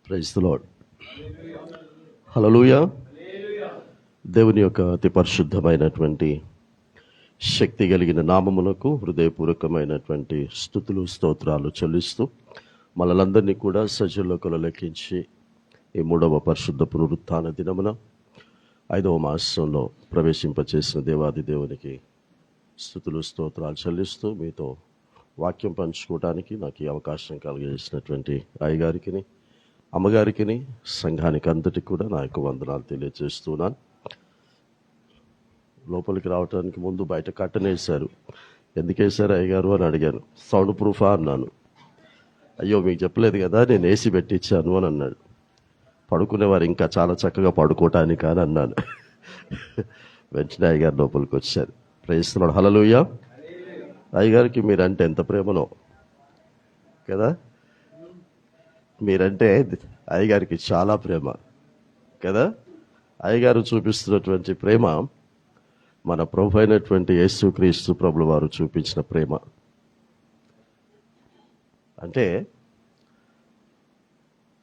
Praise the lord. హల్లెలూయా. దేవుని యొక్క అతి పరిశుద్ధమైనటువంటి శక్తి కలిగిన నామమునకు హృదయపూర్వకమైనటువంటి స్తుతులు స్తోత్రాలు చెల్లిస్తూ మనలందరినీ కూడా సజీవులకు లెక్కించి ఈ 3వ పరిశుద్ధ పునరుత్థాన దినమున 5వ మాసంలో ప్రవేశింపచేసిన దేవాది దేవునికి స్తుతులు స్తోత్రాలు చెల్లిస్తూ మీతో వాక్యం పంచుకోవడానికి నాకు ఈ అవకాశం కలిగజేసినటువంటి అయ్యగారికి, అమ్మగారికి, సంఘానికి అంతటికి కూడా నా యొక్క వందనాలు తెలియజేస్తున్నాను. లోపలికి రావడానికి ముందు బయట కట్టనేశారు. ఎందుకు వేశారు అయ్యగారు అని అడిగాను. సౌండ్ ప్రూఫా అన్నాను. అయ్యో మీకు చెప్పలేదు కదా, నేను ఏసీ పెట్టించాను అని అన్నాడు. పడుకునేవారు ఇంకా చాలా చక్కగా పడుకోవటానికి అని అన్నాను. వెంటనే అయ్యగారు లోపలికి వచ్చారు. ప్రేస్తున్నాడు. హల్లెలూయా. అయ్యగారికి మీరంటే ఎంత ప్రేమనో కదా. మీరంటే అయ్యగారికి చాలా ప్రేమ కదా. అయ్యగారు చూపిస్తున్నటువంటి ప్రేమ మన ప్రభు అయినటువంటి యేసుక్రీస్తు ప్రభుల వారు చూపించిన ప్రేమ. అంటే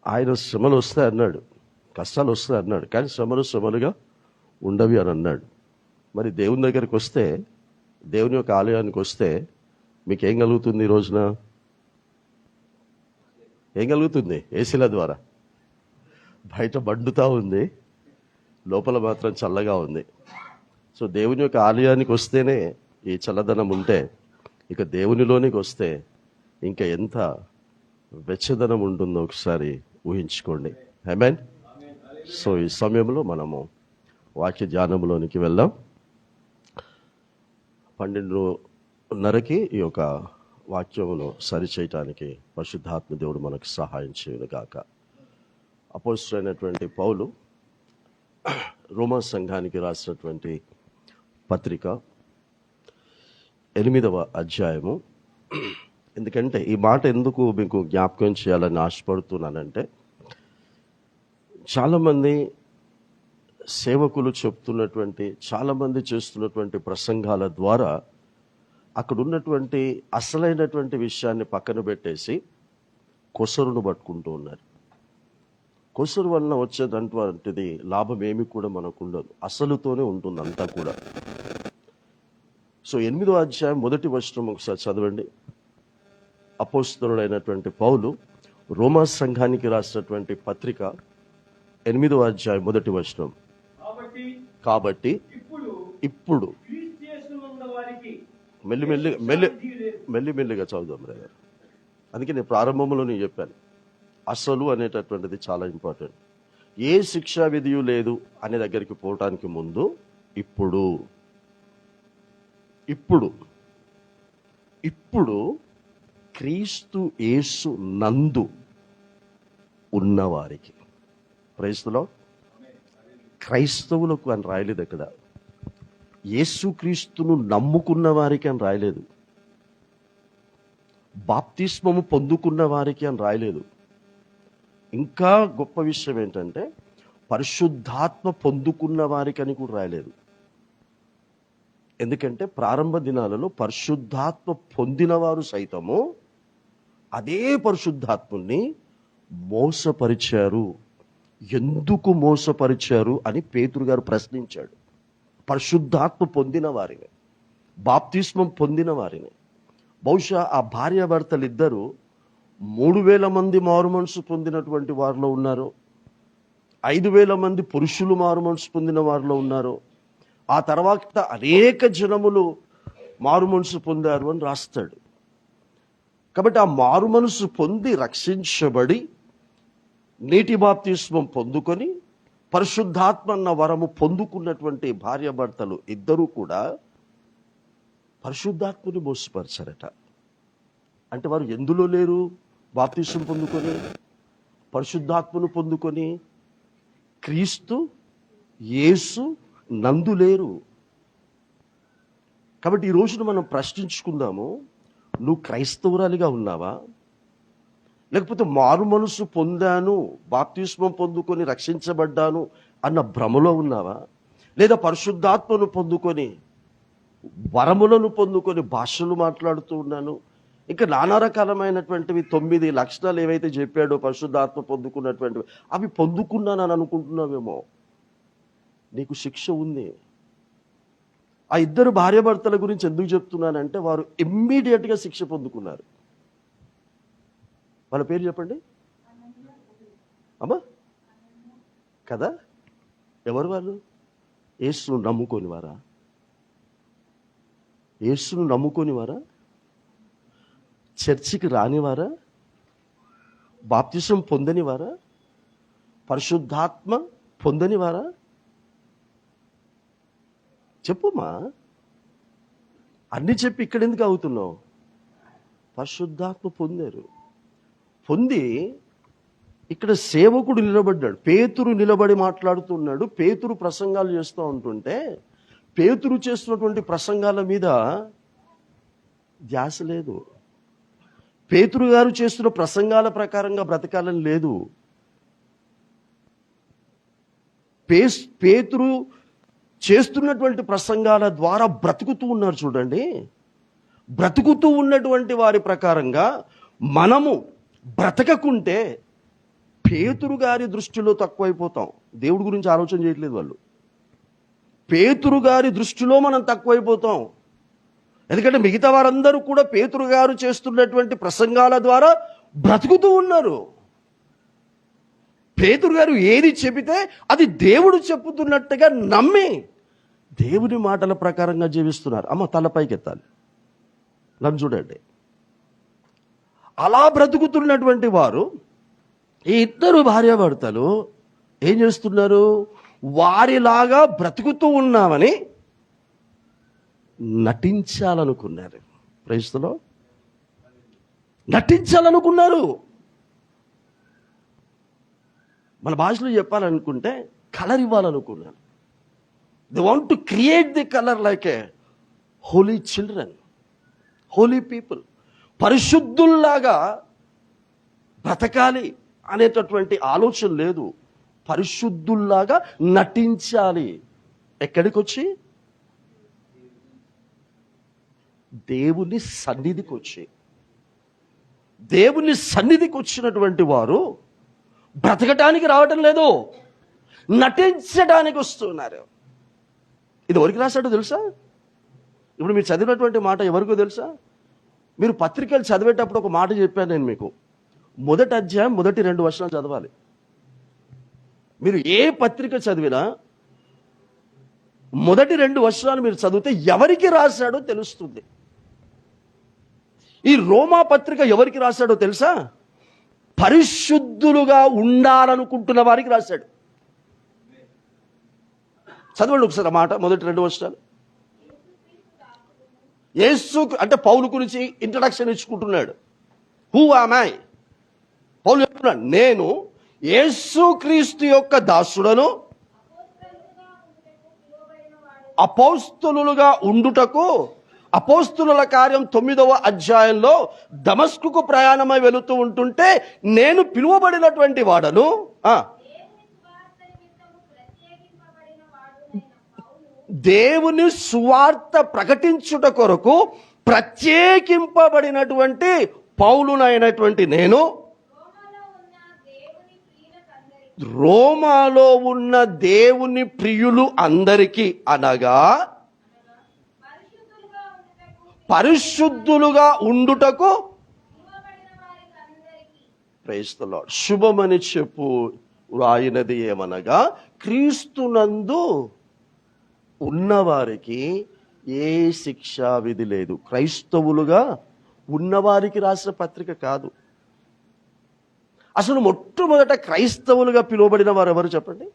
ఆయన శ్రమలు వస్తాయి అన్నాడు, కష్టాలు వస్తాయి అన్నాడు, కానీ శ్రమలుగా ఉండవి అని అన్నాడు. మరి దేవుని దగ్గరికి వస్తే, దేవుని యొక్క ఆలయానికి వస్తే మీకేం కలుగుతుంది? ఈ రోజున ఏం కలుగుతుంది? ఏసీల ద్వారా బయట మండుతూ ఉంది, లోపల మాత్రం చల్లగా ఉంది. సో దేవుని యొక్క ఆలయానికి వస్తేనే ఈ చల్లదనం ఉంటే, ఇక దేవునిలోనికి వస్తే ఇంకా ఎంత వెచ్చదనం ఉంటుందో ఒకసారి ఊహించుకోండి. ఆమేన్. సో ఈ సమయంలో మనము వాక్య ధ్యానంలోనికి వెళ్దాం. 12:30కి ఈ యొక్క వాక్యమును సరిచేయటానికి పరిశుద్ధాత్మ దేవుడు మనకు సహాయం చేయును గాక. అపోస్తలుడైనటువంటి పౌలు రోమా సంఘానికి రాసినటువంటి పత్రిక 8వ అధ్యాయము. ఎందుకంటే ఈ మాట ఎందుకు మీకు జ్ఞాపకం చేయాలని ఆశపడుతున్నానంటే, చాలామంది సేవకులు చెప్తున్నటువంటి, చాలామంది చేస్తున్నటువంటి ప్రసంగాల ద్వారా అక్కడ ఉన్నటువంటి అసలైనటువంటి విషయాన్ని పక్కన పెట్టేసి కొసరును పట్టుకుంటూ ఉన్నారు. కొసరు వలన వచ్చేటటువంటిది లాభం ఏమి కూడా మనకు ఉండదు, అసలుతోనే ఉంటుంది అంతా కూడా. సో 8వ అధ్యాయం 1వ వచనం ఒకసారి చదవండి. అపోస్తలుడైనటువంటి పౌలు రోమా సంఘానికి రాసినటువంటి పత్రిక 8వ అధ్యాయం 1వ వచనం. కాబట్టి ఇప్పుడు మెల్లిమెల్లిగా చదువుదాం రే. అందుకే నేను ప్రారంభంలో నేను చెప్పాను, అసలు అనేటటువంటిది చాలా ఇంపార్టెంట్. ఏ శిక్షా విధియు లేదు అనే దగ్గరికి పోవటానికి ముందు ఇప్పుడు క్రీస్తు యేసు నందు ఉన్నవారికి. క్రైస్తవులో క్రైస్తవులకు అని రాయలేదు అక్కడ. యేసుక్రీస్తును నమ్ముకున్న వారికి అని రాయలేదు. బాప్తిస్మము పొందుకున్న వారికి అని రాయలేదు. ఇంకా గొప్ప విషయం ఏంటంటే పరిశుద్ధాత్మ పొందుకున్న వారికి అని కూడా రాయలేదు. ఎందుకంటే ప్రారంభ దినాలలో పరిశుద్ధాత్మ పొందిన వారు సైతము అదే పరిశుద్ధాత్ముని మోసపరిచారు. ఎందుకు మోసపరిచారు అని పేతురు గారు ప్రశ్నించాడు. పరిశుద్ధాత్మ పొందిన వారిని, బాప్తిస్మం పొందిన వారిని, బహుశా ఆ భార్యాభర్తలు ఇద్దరు 3,000 మంది మారు మనసు పొందినటువంటి వారిలో ఉన్నారు, 5,000 మంది పురుషులు మారు మనసు పొందిన వారిలో ఉన్నారు, ఆ తర్వాత అనేక జనములు మారు మనసు పొందారు అని రాస్తాడు. కాబట్టి ఆ మారు మనసు పొంది రక్షించబడి నీటి బాప్తిస్మం పొందుకొని పరిశుద్ధాత్మ అన్న వరము పొందుకున్నటువంటి భార్యాభర్తలు ఇద్దరూ కూడా పరిశుద్ధాత్మని మోసపరిచారట. అంటే వారు ఎందులో లేరు? బాప్తిస్మం పొందుకొని, పరిశుద్ధాత్మను పొందుకొని క్రీస్తు యేసు నందు లేరు. కాబట్టి ఈ రోజున మనం ప్రశ్నించుకుందాము, నువ్వు క్రైస్తవురాలిగా ఉన్నావా? లేకపోతే మారు మనసు పొందాను, బాప్తిస్మం పొందుకొని రక్షించబడ్డాను అన్న భ్రమలో ఉన్నావా? లేదా పరిశుద్ధాత్మను పొందుకొని, వరములను పొందుకొని భాషలు మాట్లాడుతూ ఉన్నాను, ఇంకా నానా రకాలమైనటువంటివి 9 లక్షణాలు ఏవైతే చెప్పాడో పరిశుద్ధాత్మ పొందుకున్నటువంటివి, అవి పొందుకున్నానని అనుకుంటున్నావేమో. నీకు శిక్ష ఉంది. ఆ ఇద్దరు భార్యాభర్తల గురించి ఎందుకు చెప్తున్నానంటే, వారు ఇమ్మీడియట్గా శిక్ష పొందుకున్నారు. వాళ్ళ పేరు చెప్పండి అమ్మా. కదా, ఎవరు వాళ్ళు? యేసును నమ్ముకోనివారా? యేసును నమ్ముకోనివారా? చర్చికి రానివారా? బాప్తిసం పొందనివారా? పరిశుద్ధాత్మ పొందనివారా? చెప్పుమా. అన్ని చెప్పి ఇక్కడ ఎందుకు అవుతున్నావు? పరిశుద్ధాత్మ పొందారు. పొంది ఇక్కడ సేవకుడు నిలబడ్డాడు. పేతురు నిలబడి మాట్లాడుతున్నాడు. పేతురు ప్రసంగాలు చేస్తూ ఉంటుంటే పేతురు చేస్తున్నటువంటి ప్రసంగాల మీద ధ్యాస లేదు. పేతురు గారు చేస్తున్న ప్రసంగాల ప్రకారంగా బ్రతకాలని లేదు. పేతురు చేస్తున్నటువంటి ప్రసంగాల ద్వారా బ్రతుకుతూ ఉన్నారు. చూడండి, బ్రతుకుతూ ఉన్నటువంటి వారి ప్రకారంగా మనము బ్రతకకుంటే పేతురు గారి దృష్టిలో తక్కువైపోతాం. దేవుడి గురించి ఆలోచన చేయట్లేదు వాళ్ళు. పేతురు గారి దృష్టిలో మనం తక్కువైపోతాం. ఎందుకంటే మిగతా వారందరూ కూడా పేతురు గారు చేస్తున్నటువంటి ప్రసంగాల ద్వారా బ్రతుకుతూ ఉన్నారు. పేతురు గారు ఏది చెబితే అది దేవుడు చెప్పుతున్నట్టుగా నమ్మి దేవుని మాటల ప్రకారంగా జీవిస్తున్నారు. అమ్మ తలపైకి ఎత్తాలి, నన్ను చూడండి. అలా బ్రతుకుతున్నటువంటి వారు, ఈ ఇద్దరు భార్యాభర్తలు ఏం చేస్తున్నారు? వారిలాగా బ్రతుకుతూ ఉన్నామని నటించాలనుకున్నారు. ప్రైస్తులో నటించాలనుకున్నారు. మన భాషలో చెప్పాలనుకుంటే కలర్ ఇవ్వాలనుకున్నారు. They want to create the colour like a holy children, holy people. పరిశుద్ధుల్లాగా బ్రతకాలి అనేటటువంటి ఆలోచన లేదు. పరిశుద్ధుల్లాగా నటించాలి. ఎక్కడికి వచ్చి? దేవుని సన్నిధికి వచ్చి. దేవుని సన్నిధికి వచ్చినటువంటి వారు బ్రతకటానికి రావటం లేదు, నటించడానికి వస్తున్నారు. ఇది ఎవరికి రాశాడో తెలుసా? ఇప్పుడు మీరు చదివినటువంటి మాట ఎవరికో తెలుసా? మీరు పత్రికలు చదివేటప్పుడు ఒక మాట చెప్పాను నేను మీకు. మొదటి అధ్యాయం మొదటి 2 వచనాలు చదవాలి. మీరు ఏ పత్రిక చదివినా మొదటి 2 వచనాలు మీరు చదివితే ఎవరికి రాశాడో తెలుస్తుంది. ఈ రోమా పత్రిక ఎవరికి రాశాడో తెలుసా? పరిశుద్ధులుగా ఉండాలనుకుంటున్న వారికి రాశాడు. చదవండి ఒకసారి మాట, మొదటి 2 వచనాలు. యేసు అంటే పౌలు గురించి ఇంట్రడక్షన్ ఇచ్చుకుంటున్నాడు. Who am I? పౌలు చెప్తున్నాడు, నేను యేసుక్రీస్తు యొక్క దాసుడను, అపోస్తలులుగా ఉండుటకు. అపోస్తలుల కార్యం 9వ అధ్యాయంలో దమస్కుకు ప్రయాణమై వెళుతూ ఉంటుంటే నేను పిలువబడినటువంటి వాడను, దేవుని సువార్త ప్రకటించుట కొరకు ప్రత్యేకింపబడినటువంటి పౌలునైనటువంటి నేను రోమాలో ఉన్న దేవుని ప్రియులు అందరికీ, అనగా పరిశుద్ధులుగా ఉండుటకు. Praise the Lord. శుభమని చెప్పు రాయినది ఏమనగా, క్రీస్తునందు ఉన్నవారికి ఏ శిక్షా విధి లేదు. క్రైస్తవులుగా ఉన్నవారికి రాసిన పత్రిక కాదు. అసలు మొట్టమొదట క్రైస్తవులుగా పిలువబడిన వారు ఎవరు చెప్పండి?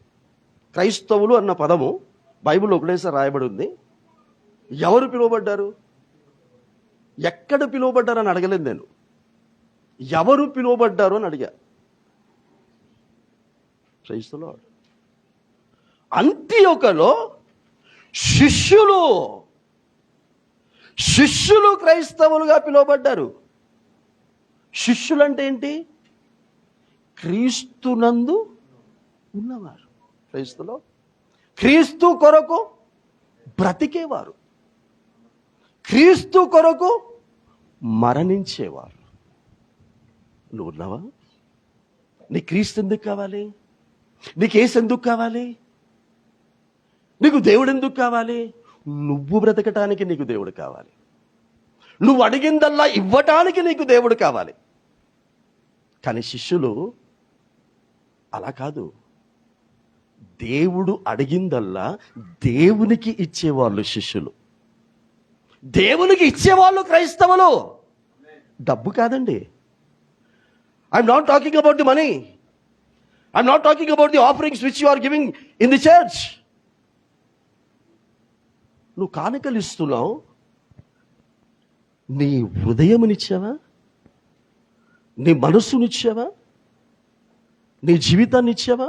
క్రైస్తవులు అన్న పదము బైబిల్లో ఒకటేసారి రాయబడి ఉంది. ఎవరు పిలువబడ్డారు? ఎక్కడ పిలువబడ్డారు అని అడగలేదు నేను. ఎవరు పిలువబడ్డారు అని అడిగా. Praise the lord. అంతియోకలో శిష్యులు క్రైస్తవులుగా పిలువబడ్డారు. శిష్యులు అంటే ఏంటి? క్రీస్తునందు ఉన్నవారు. Praise the Lord. క్రీస్తు కొరకు బ్రతికేవారు, క్రీస్తు కొరకు మరణించేవారు. నువ్వు ఉన్నావా? నీ క్రీస్తు ఎందుకు కావాలి? నీకు యేసు ఎందుకు కావాలి? నీకు దేవుడు ఎందుకు కావాలి? నువ్వు బ్రతకటానికి నీకు దేవుడు కావాలి. నువ్వు అడిగిందల్లా ఇవ్వటానికి నీకు దేవుడు కావాలి. కానీ శిష్యులు అలా కాదు. దేవుడు అడిగిందల్లా దేవునికి ఇచ్చేవాళ్ళు శిష్యులు. దేవునికి ఇచ్చేవాళ్ళు క్రైస్తవులు. డబ్బు కాదండి. I'm not talking about the money. I'm not talking about the offerings which you are giving in the church. నువ్వు కానుకలు ఇస్తున్నావు, నీ హృదయమునిచ్చావా? నీ మనస్సునిచ్చావా? నీ జీవితాన్ని ఇచ్చావా?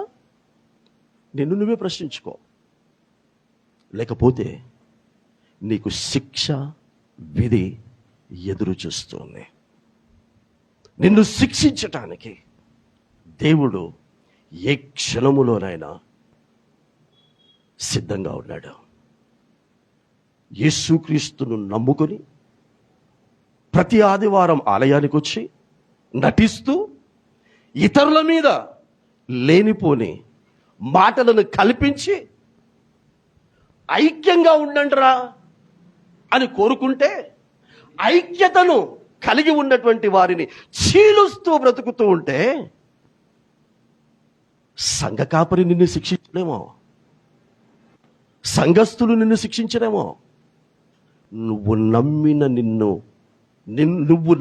నిన్ను నువ్వే ప్రశ్నించుకో. లేకపోతే నీకు శిక్ష విధి ఎదురు చూస్తుంది. నిన్ను శిక్షించటానికి దేవుడు ఏ క్షణములోనైనా సిద్ధంగా ఉన్నాడు. యేసుక్రీస్తును నమ్ముకొని ప్రతి ఆదివారం ఆలయానికి వచ్చి నటిస్తూ ఇతరుల మీద లేనిపోని మాటలను కల్పించి ఐక్యంగా ఉండండిరా అని కోరుకుంటే, ఐక్యతను కలిగి ఉన్నటువంటి వారిని చీలుస్తూ బ్రతుకుతూ ఉంటే సంఘ కాపరి నిన్ను శిక్షించలేమో, సంఘస్థులు నిన్ను శిక్షించలేమో. నువ్వు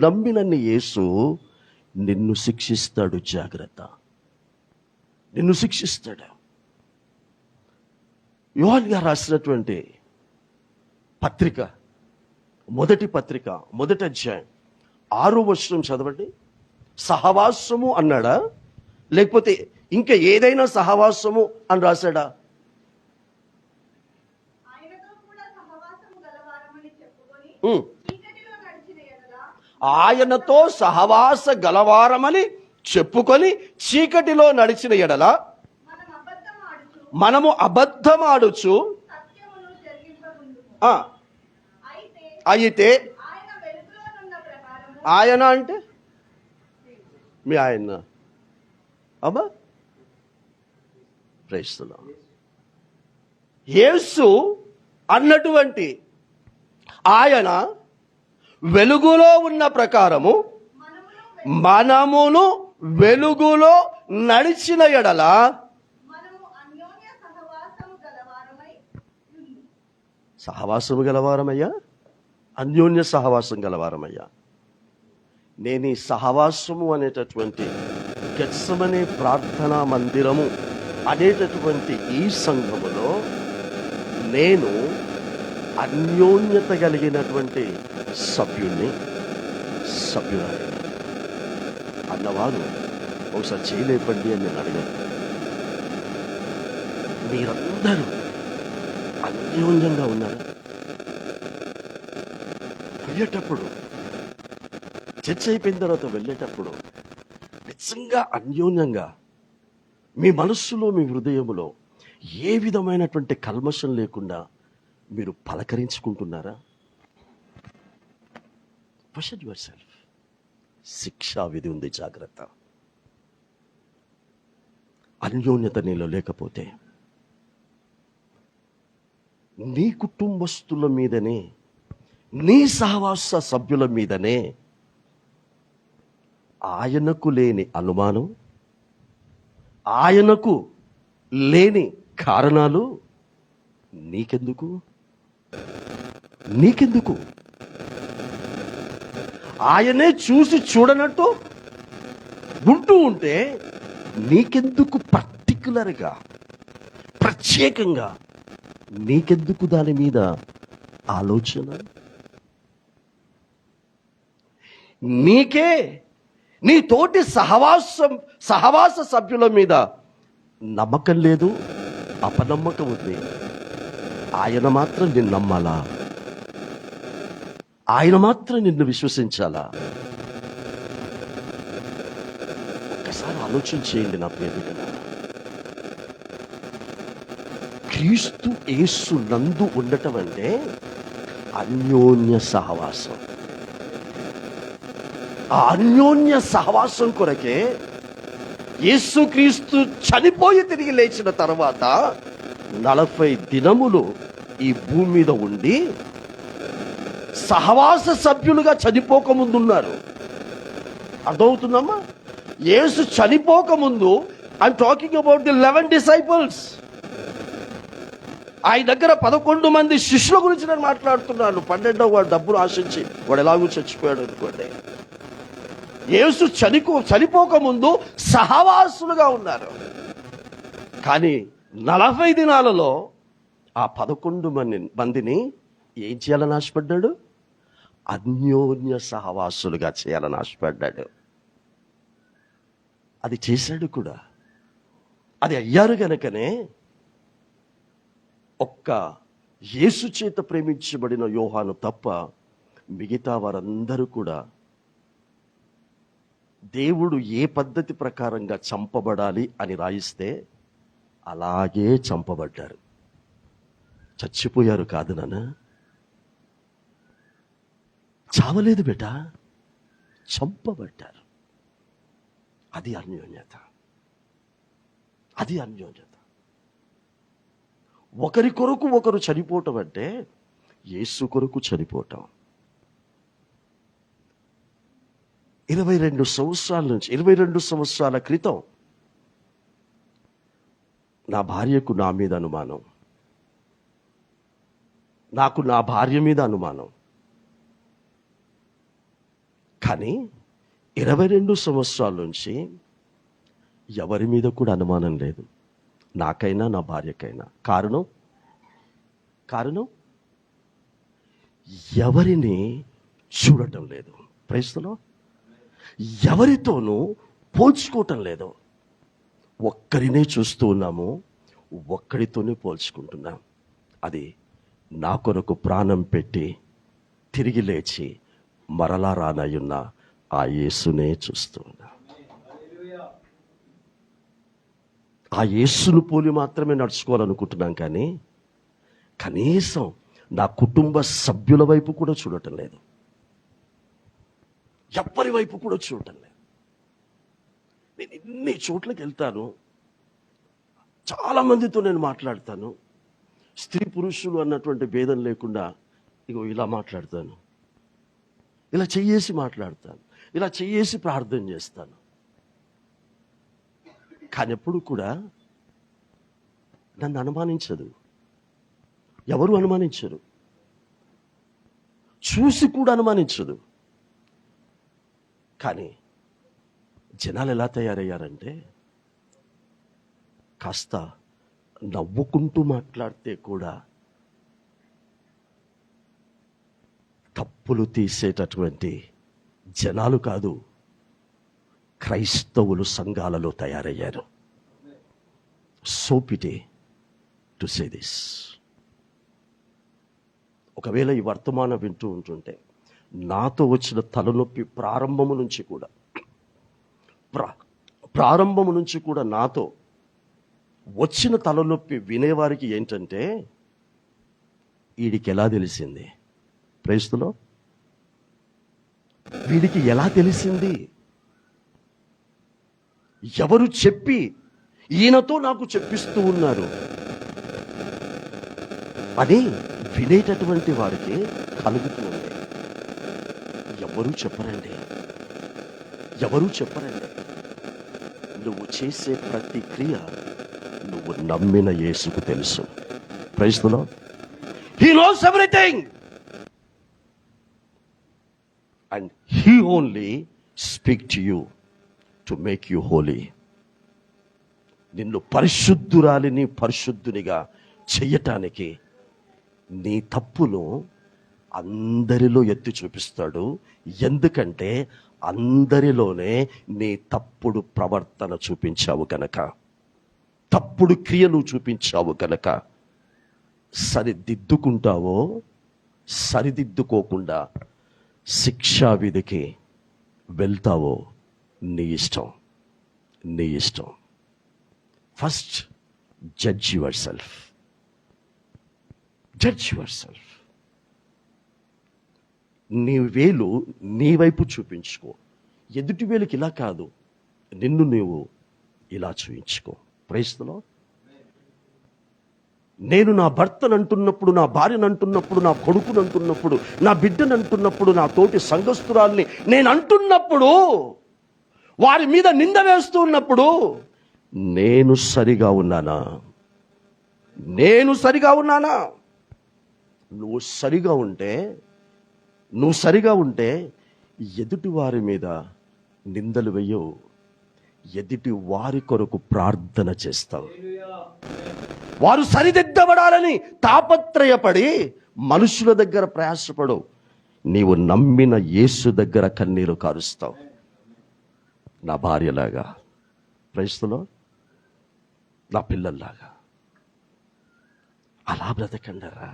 నమ్మిన యేసు నిన్ను శిక్షిస్తాడు. జాగ్రత్త, నిన్ను శిక్షిస్తాడు. యోహాను గారు రాసినటువంటి పత్రిక, మొదటి పత్రిక, మొదటి అధ్యాయం 6వ వచనం చదవండి. సహవాసము అన్నాడా, లేకపోతే ఇంకా ఏదైనా సహవాసము అని రాశాడా? ఆయనతో సహవాస గలవారమని చెప్పుకొని చీకటిలో నడిచిన ఎడల మనము అబద్ధమాడుచు అయితే ఆయన అంటే మీ ఆయన అబ్బా ప్రేస్తున్నాం. యేసు అన్నటువంటి ఆయన వెలుగులో ఉన్న ప్రకారము మనమును వెలుగులో నడిచిన ఎడల సహవాసము గలవారమయ్యా, అన్యోన్య సహవాసం గలవారమయ్యా. నేను ఈ సహవాసము అనేటటువంటి గెత్సెమనే ప్రార్థనా మందిరము అనేటటువంటి ఈ సంఘములో నేను అన్యోన్యత కలిగినటువంటి సభ్యురాలి అన్నవారు ఒకసారి చేయలేపండి అని నేను అడిగాను. మీరందరూ అన్యోన్యంగా ఉన్నారు. వెళ్ళేటప్పుడు, చర్చ అయిపోయిన తర్వాత వెళ్ళేటప్పుడు నిజంగా అన్యోన్యంగా మీ మనస్సులో, మీ హృదయములో ఏ విధమైనటువంటి కల్మషం లేకుండా మీరు పలకరించుకుంటున్నారా? Question your self. శిక్షా విధి ఉంది, జాగ్రత్త. అన్యోన్యత నీలో లేకపోతే నీ కుటుంబస్తుల మీదనే, నీ సహవాస సభ్యుల మీదనే ఆయనకు లేని అనుమానం, ఆయనకు లేని కారణాలు నీకెందుకు? ఆయనే చూసి చూడనట్టు ఉంటూ ఉంటే నీకెందుకు? పర్టికులర్గా, ప్రత్యేకంగా నీకెందుకు దాని మీద ఆలోచన? నీకే నీ తోటి సహవాస సభ్యుల మీద నమ్మకం లేదు, అపనమ్మకం ఉంది. ఆయన మాత్రం నిన్ను నమ్మాలా? ఆయన మాత్రం నిన్ను విశ్వసించాలా? ఒక్కసారి ఆలోచన చేయండి నా ప్రియమైన. క్రీస్తు యేసు నందు ఉండటం అంటే అన్యోన్య సహవాసం. ఆ అన్యోన్య సహవాసం కొరకే యేసుక్రీస్తు చనిపోయి తిరిగి లేచిన తర్వాత 40 దినములు ఈ భూమి మీద ఉండి సహవాస సభ్యులుగా చనిపోకముందున్నారు. అర్థమవుతుందమ్మా? యేసు చనిపోకముందు I'm talking about the 11 disciples. ఆయన దగ్గర 11 మంది శిష్యుల గురించి నేను మాట్లాడుతున్నాను. 12వ వాడు డబ్బులు ఆశించి వాడు ఎలాగూ చచ్చిపోయాడు అనుకోండి. యేసు చనిపోకముందు సహవాసులుగా ఉన్నారు. కానీ 40 దినాలలో ఆ 11 మందిని ఏం చేయాలని ఆశపడ్డాడు? అన్యోన్య సహవాసులుగా చేయాలని ఆశపడ్డాడు. అది చేశాడు కూడా. అది అయ్యారు గనకనే ఒక్క యేసు చేత ప్రేమించబడిన యోహాను తప్ప మిగతా వారందరూ కూడా దేవుడు ఏ పద్ధతి ప్రకారంగా చంపబడాలి అని రాయిస్తే అలాగే చంపబడ్డారు. చచ్చిపోయారు కాదు నాన్న, చావలేదు బేట, చంపబడ్డారు. అది అన్యోన్యత. అది అన్యోన్యత. ఒకరి కొరకు ఒకరు చనిపోవటం అంటే యేసు కొరకు చనిపోవటం. 22 సంవత్సరాల క్రితం నా భార్యకు నా మీద అనుమానం, నాకు నా భార్య మీద అనుమానం. కానీ 22 సంవత్సరాల నుంచి ఎవరి మీద కూడా అనుమానం లేదు, నాకైనా నా భార్యకైనా. కారణం ఎవరిని చూడటం లేదు. ప్రైస్తలో ఎవరితోనూ పోల్చుకోవటం లేదు. ఒక్కరినే చూస్తూ ఉన్నాము, ఒక్కడితోనే పోల్చుకుంటున్నాం. అది నా కొరకు ప్రాణం పెట్టి తిరిగి లేచి మరలా రానయ్యున్న ఆ యేసునే చూస్తూ ఉన్నా. ఆ యేసును పోలి మాత్రమే నడుచుకోవాలనుకుంటున్నాం. కానీ కనీసం నా కుటుంబ సభ్యుల వైపు కూడా చూడటం లేదు, ఎవ్వరి వైపు కూడా చూడటం లేదు. నేను ఇన్ని చోట్లకి వెళ్తాను, చాలా మందితో నేను మాట్లాడతాను. స్త్రీ పురుషులు అన్నటువంటి భేదం లేకుండా ఇగో ఇలా మాట్లాడతాను, ఇలా చెయ్యేసి మాట్లాడతాను, ఇలా చెయ్యేసి ప్రార్థన చేస్తాను. కానీ ఎప్పుడు కూడా నన్ను అనుమానించదు, ఎవరు అనుమానించరు, చూసి కూడా అనుమానించదు. కానీ జనాలు ఎలా తయారయ్యారంటే కాస్త నవ్వుకుంటూ మాట్లాడితే కూడా తప్పులు తీసేటటువంటి జనాలు కాదు, క్రైస్తవులు సంఘాలలో తయారయ్యారు. So pity to say this. ఒకవేళ ఈ వర్తమానం వింటూ ఉంటుంటే నాతో వచ్చిన తలనొప్పి ప్రారంభము నుంచి కూడా నాతో వచ్చిన తలనొప్పి వినేవారికి ఏంటంటే, వీడికి ఎలా తెలిసింది? ప్రైస్తులో వీడికి ఎలా తెలిసింది? ఎవరు చెప్పి ఈయనతో నాకు చెప్పిస్తూ ఉన్నారు అని వినేటటువంటి వారికి కలుగుతూ ఉంది. ఎవరు చెప్పరండి. నువ్వు చేసే ప్రతి క్రియ నువ్వు నమ్మిన యేసుకు తెలుసు. Praise the Lord. He knows everything and he only speak to you to make you holy. నిన్ను పరిశుద్ధునిగా చెయ్యటానికి నీ తప్పును అందరిలో ఎత్తి చూపిస్తాడు. ఎందుకంటే అందరిలోనే నీ తప్పుడు ప్రవర్తన చూపించావు గనక, తప్పుడు క్రియలు చూపించావు గనక. సరిదిద్దుకుంటావో సరిదిద్దుకోకుండా శిక్షా విధికి వెళ్తావో నీ ఇష్టం. First judge your self. నీ వేలు నీ వైపు చూపించుకో, ఎదుటి వేలికి ఇలా కాదు, నిన్ను నీవు ఇలా చూయించుకో. Praise the lord. నేను నా భర్తను అంటున్నప్పుడు, నా భార్యను అంటున్నప్పుడు, నా కొడుకును అంటున్నప్పుడు, నా బిడ్డను అంటున్నప్పుడు, నా తోటి సంఘస్థురాల్ని నేను అంటున్నప్పుడు, వారి మీద నింద వేస్తూ ఉన్నప్పుడు, నేను సరిగా ఉన్నానా? నేను సరిగా ఉన్నానా? నువ్వు సరిగా ఉంటే ఎదుటి వారి మీద నిందలు వెయ్యవు, ఎదుటి వారి కొరకు ప్రార్థన చేస్తావు. వారు సరిదిద్దబడాలని తాపత్రయపడి మనుషుల దగ్గర ప్రయాసపడవు, నీవు నమ్మిన యేసు దగ్గర కన్నీరు కారుస్తావు. నా భార్యలాగా, ప్రైజ్ ది లార్డ్, నా పిల్లల్లాగా అలా బ్రతకండరా.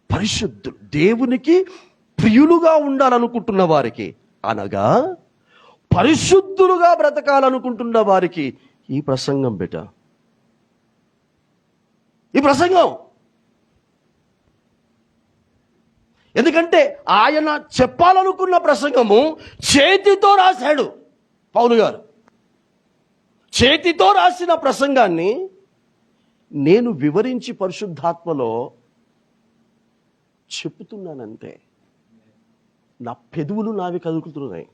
పరిశుద్ధులు, దేవునికి ప్రియులుగా ఉండాలనుకుంటున్న వారికి, అనగా పరిశుద్ధులుగా బ్రతకాలనుకుంటున్న వారికి ఈ ప్రసంగం బెట, ఈ ప్రసంగం. ఎందుకంటే ఆయన చెప్పాలనుకున్న ప్రసంగము చేతితో రాశాడు పౌలు గారు. చేతితో రాసిన ప్రసంగాన్ని నేను వివరించి పరిశుద్ధాత్మలో చెప్తున్నానంతే. నా పెదవులు నావి కదులుతున్నాయి,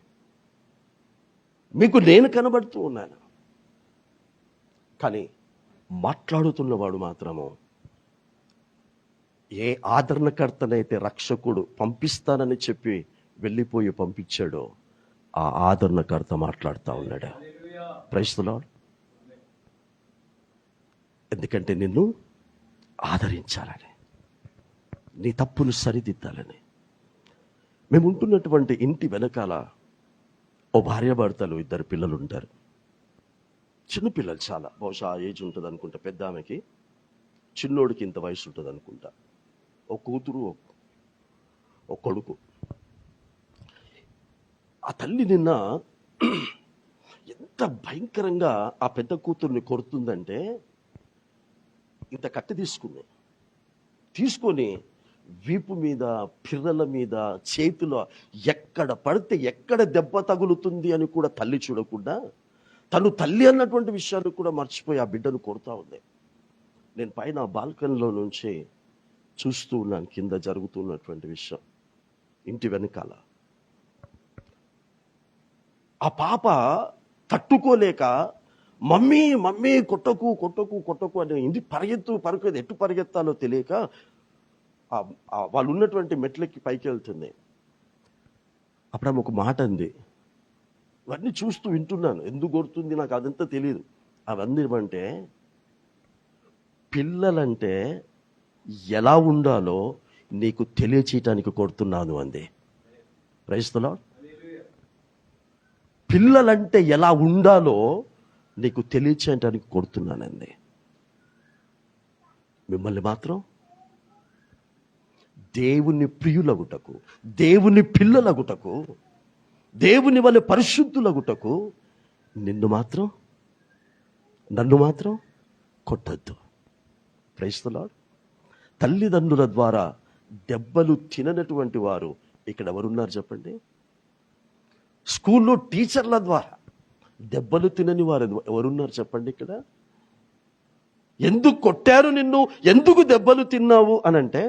మీకు నేను కనబడుతూ ఉన్నాను. కానీ మాట్లాడుతున్నవాడు మాత్రము ఏ ఆదరణకర్తనైతే రక్షకుడు పంపిస్తానని చెప్పి వెళ్ళిపోయి పంపించాడో ఆ ఆదరణకర్త మాట్లాడుతూ ఉన్నాడు. Praise the Lord. ఎందుకంటే నిన్ను ఆదరించాలని, నీ తప్పును సరిదిద్దాలని. మేము ఉంటున్నటువంటి ఇంటి వెనకాల ఓ భార్యాభర్తలు, 2 పిల్లలు ఉంటారు. చిన్నపిల్లలు, చాలా, బహుశా ఏజ్ ఉంటుంది అనుకుంటా. పెద్ద ఆమెకి, చిన్నోడికి ఇంత వయసు ఉంటుంది అనుకుంటా. ఓ కూతురు, ఓ కొడుకు. ఆ తల్లి నిన్న ఎంత భయంకరంగా ఆ పెద్ద కూతుర్ని కొడుతుందంటే, ఇంత కట్టె తీసుకొని వీపు మీద, పిర్రల మీద, చేతిలో ఎక్కడ పడితే ఎక్కడ దెబ్బ తగులుతుంది అని కూడా తల్లి చూడకుండా, తను తల్లి అన్నటువంటి విషయాన్ని కూడా మర్చిపోయి ఆ బిడ్డను కొడుతూ ఉంది. నేను పైన బాల్కనీలో నుంచి చూస్తూ ఉన్నాను కింద జరుగుతున్నటువంటి విషయం. ఇంటి వెనకాల ఆ పాప తట్టుకోలేక, మమ్మీ మమ్మీ కొట్టకు కొట్టకు కొట్టకు అని ఇంటి పరుగెత్తు ఎట్టు పరిగెత్తాలో తెలియక వాళ్ళు ఉన్నటువంటి మెట్లకి పైకి వెళ్తుంది. అప్పుడు ఆమె ఒక మాట అంది. అవన్నీ చూస్తూ వింటున్నాను, ఎందుకు కొడుతుంది నాకు అదంతా తెలియదు. అవన్నీ ఏమంటే, పిల్లలంటే ఎలా ఉండాలో నీకు తెలియచేయటానికి కొడుతున్నాను అంది. Praise the Lord. పిల్లలంటే ఎలా ఉండాలో నీకు తెలియచేయటానికి కొడుతున్నానండి. మిమ్మల్ని మాత్రం దేవుని ప్రియులగుటకు, దేవుని పిల్లలగుటకు, దేవుని వలె పరిశుద్ధులగుటకు నన్ను మాత్రం కొట్టొద్దు. Praise the lord. తల్లిదండ్రుల ద్వారా దెబ్బలు తిననటువంటి వారు ఇక్కడ ఎవరున్నారు చెప్పండి? స్కూల్లో టీచర్ల ద్వారా దెబ్బలు తినని వారు ఎవరున్నారు చెప్పండి ఇక్కడ? ఎందుకు కొట్టారు నిన్ను, ఎందుకు దెబ్బలు తిన్నావు అనంటే,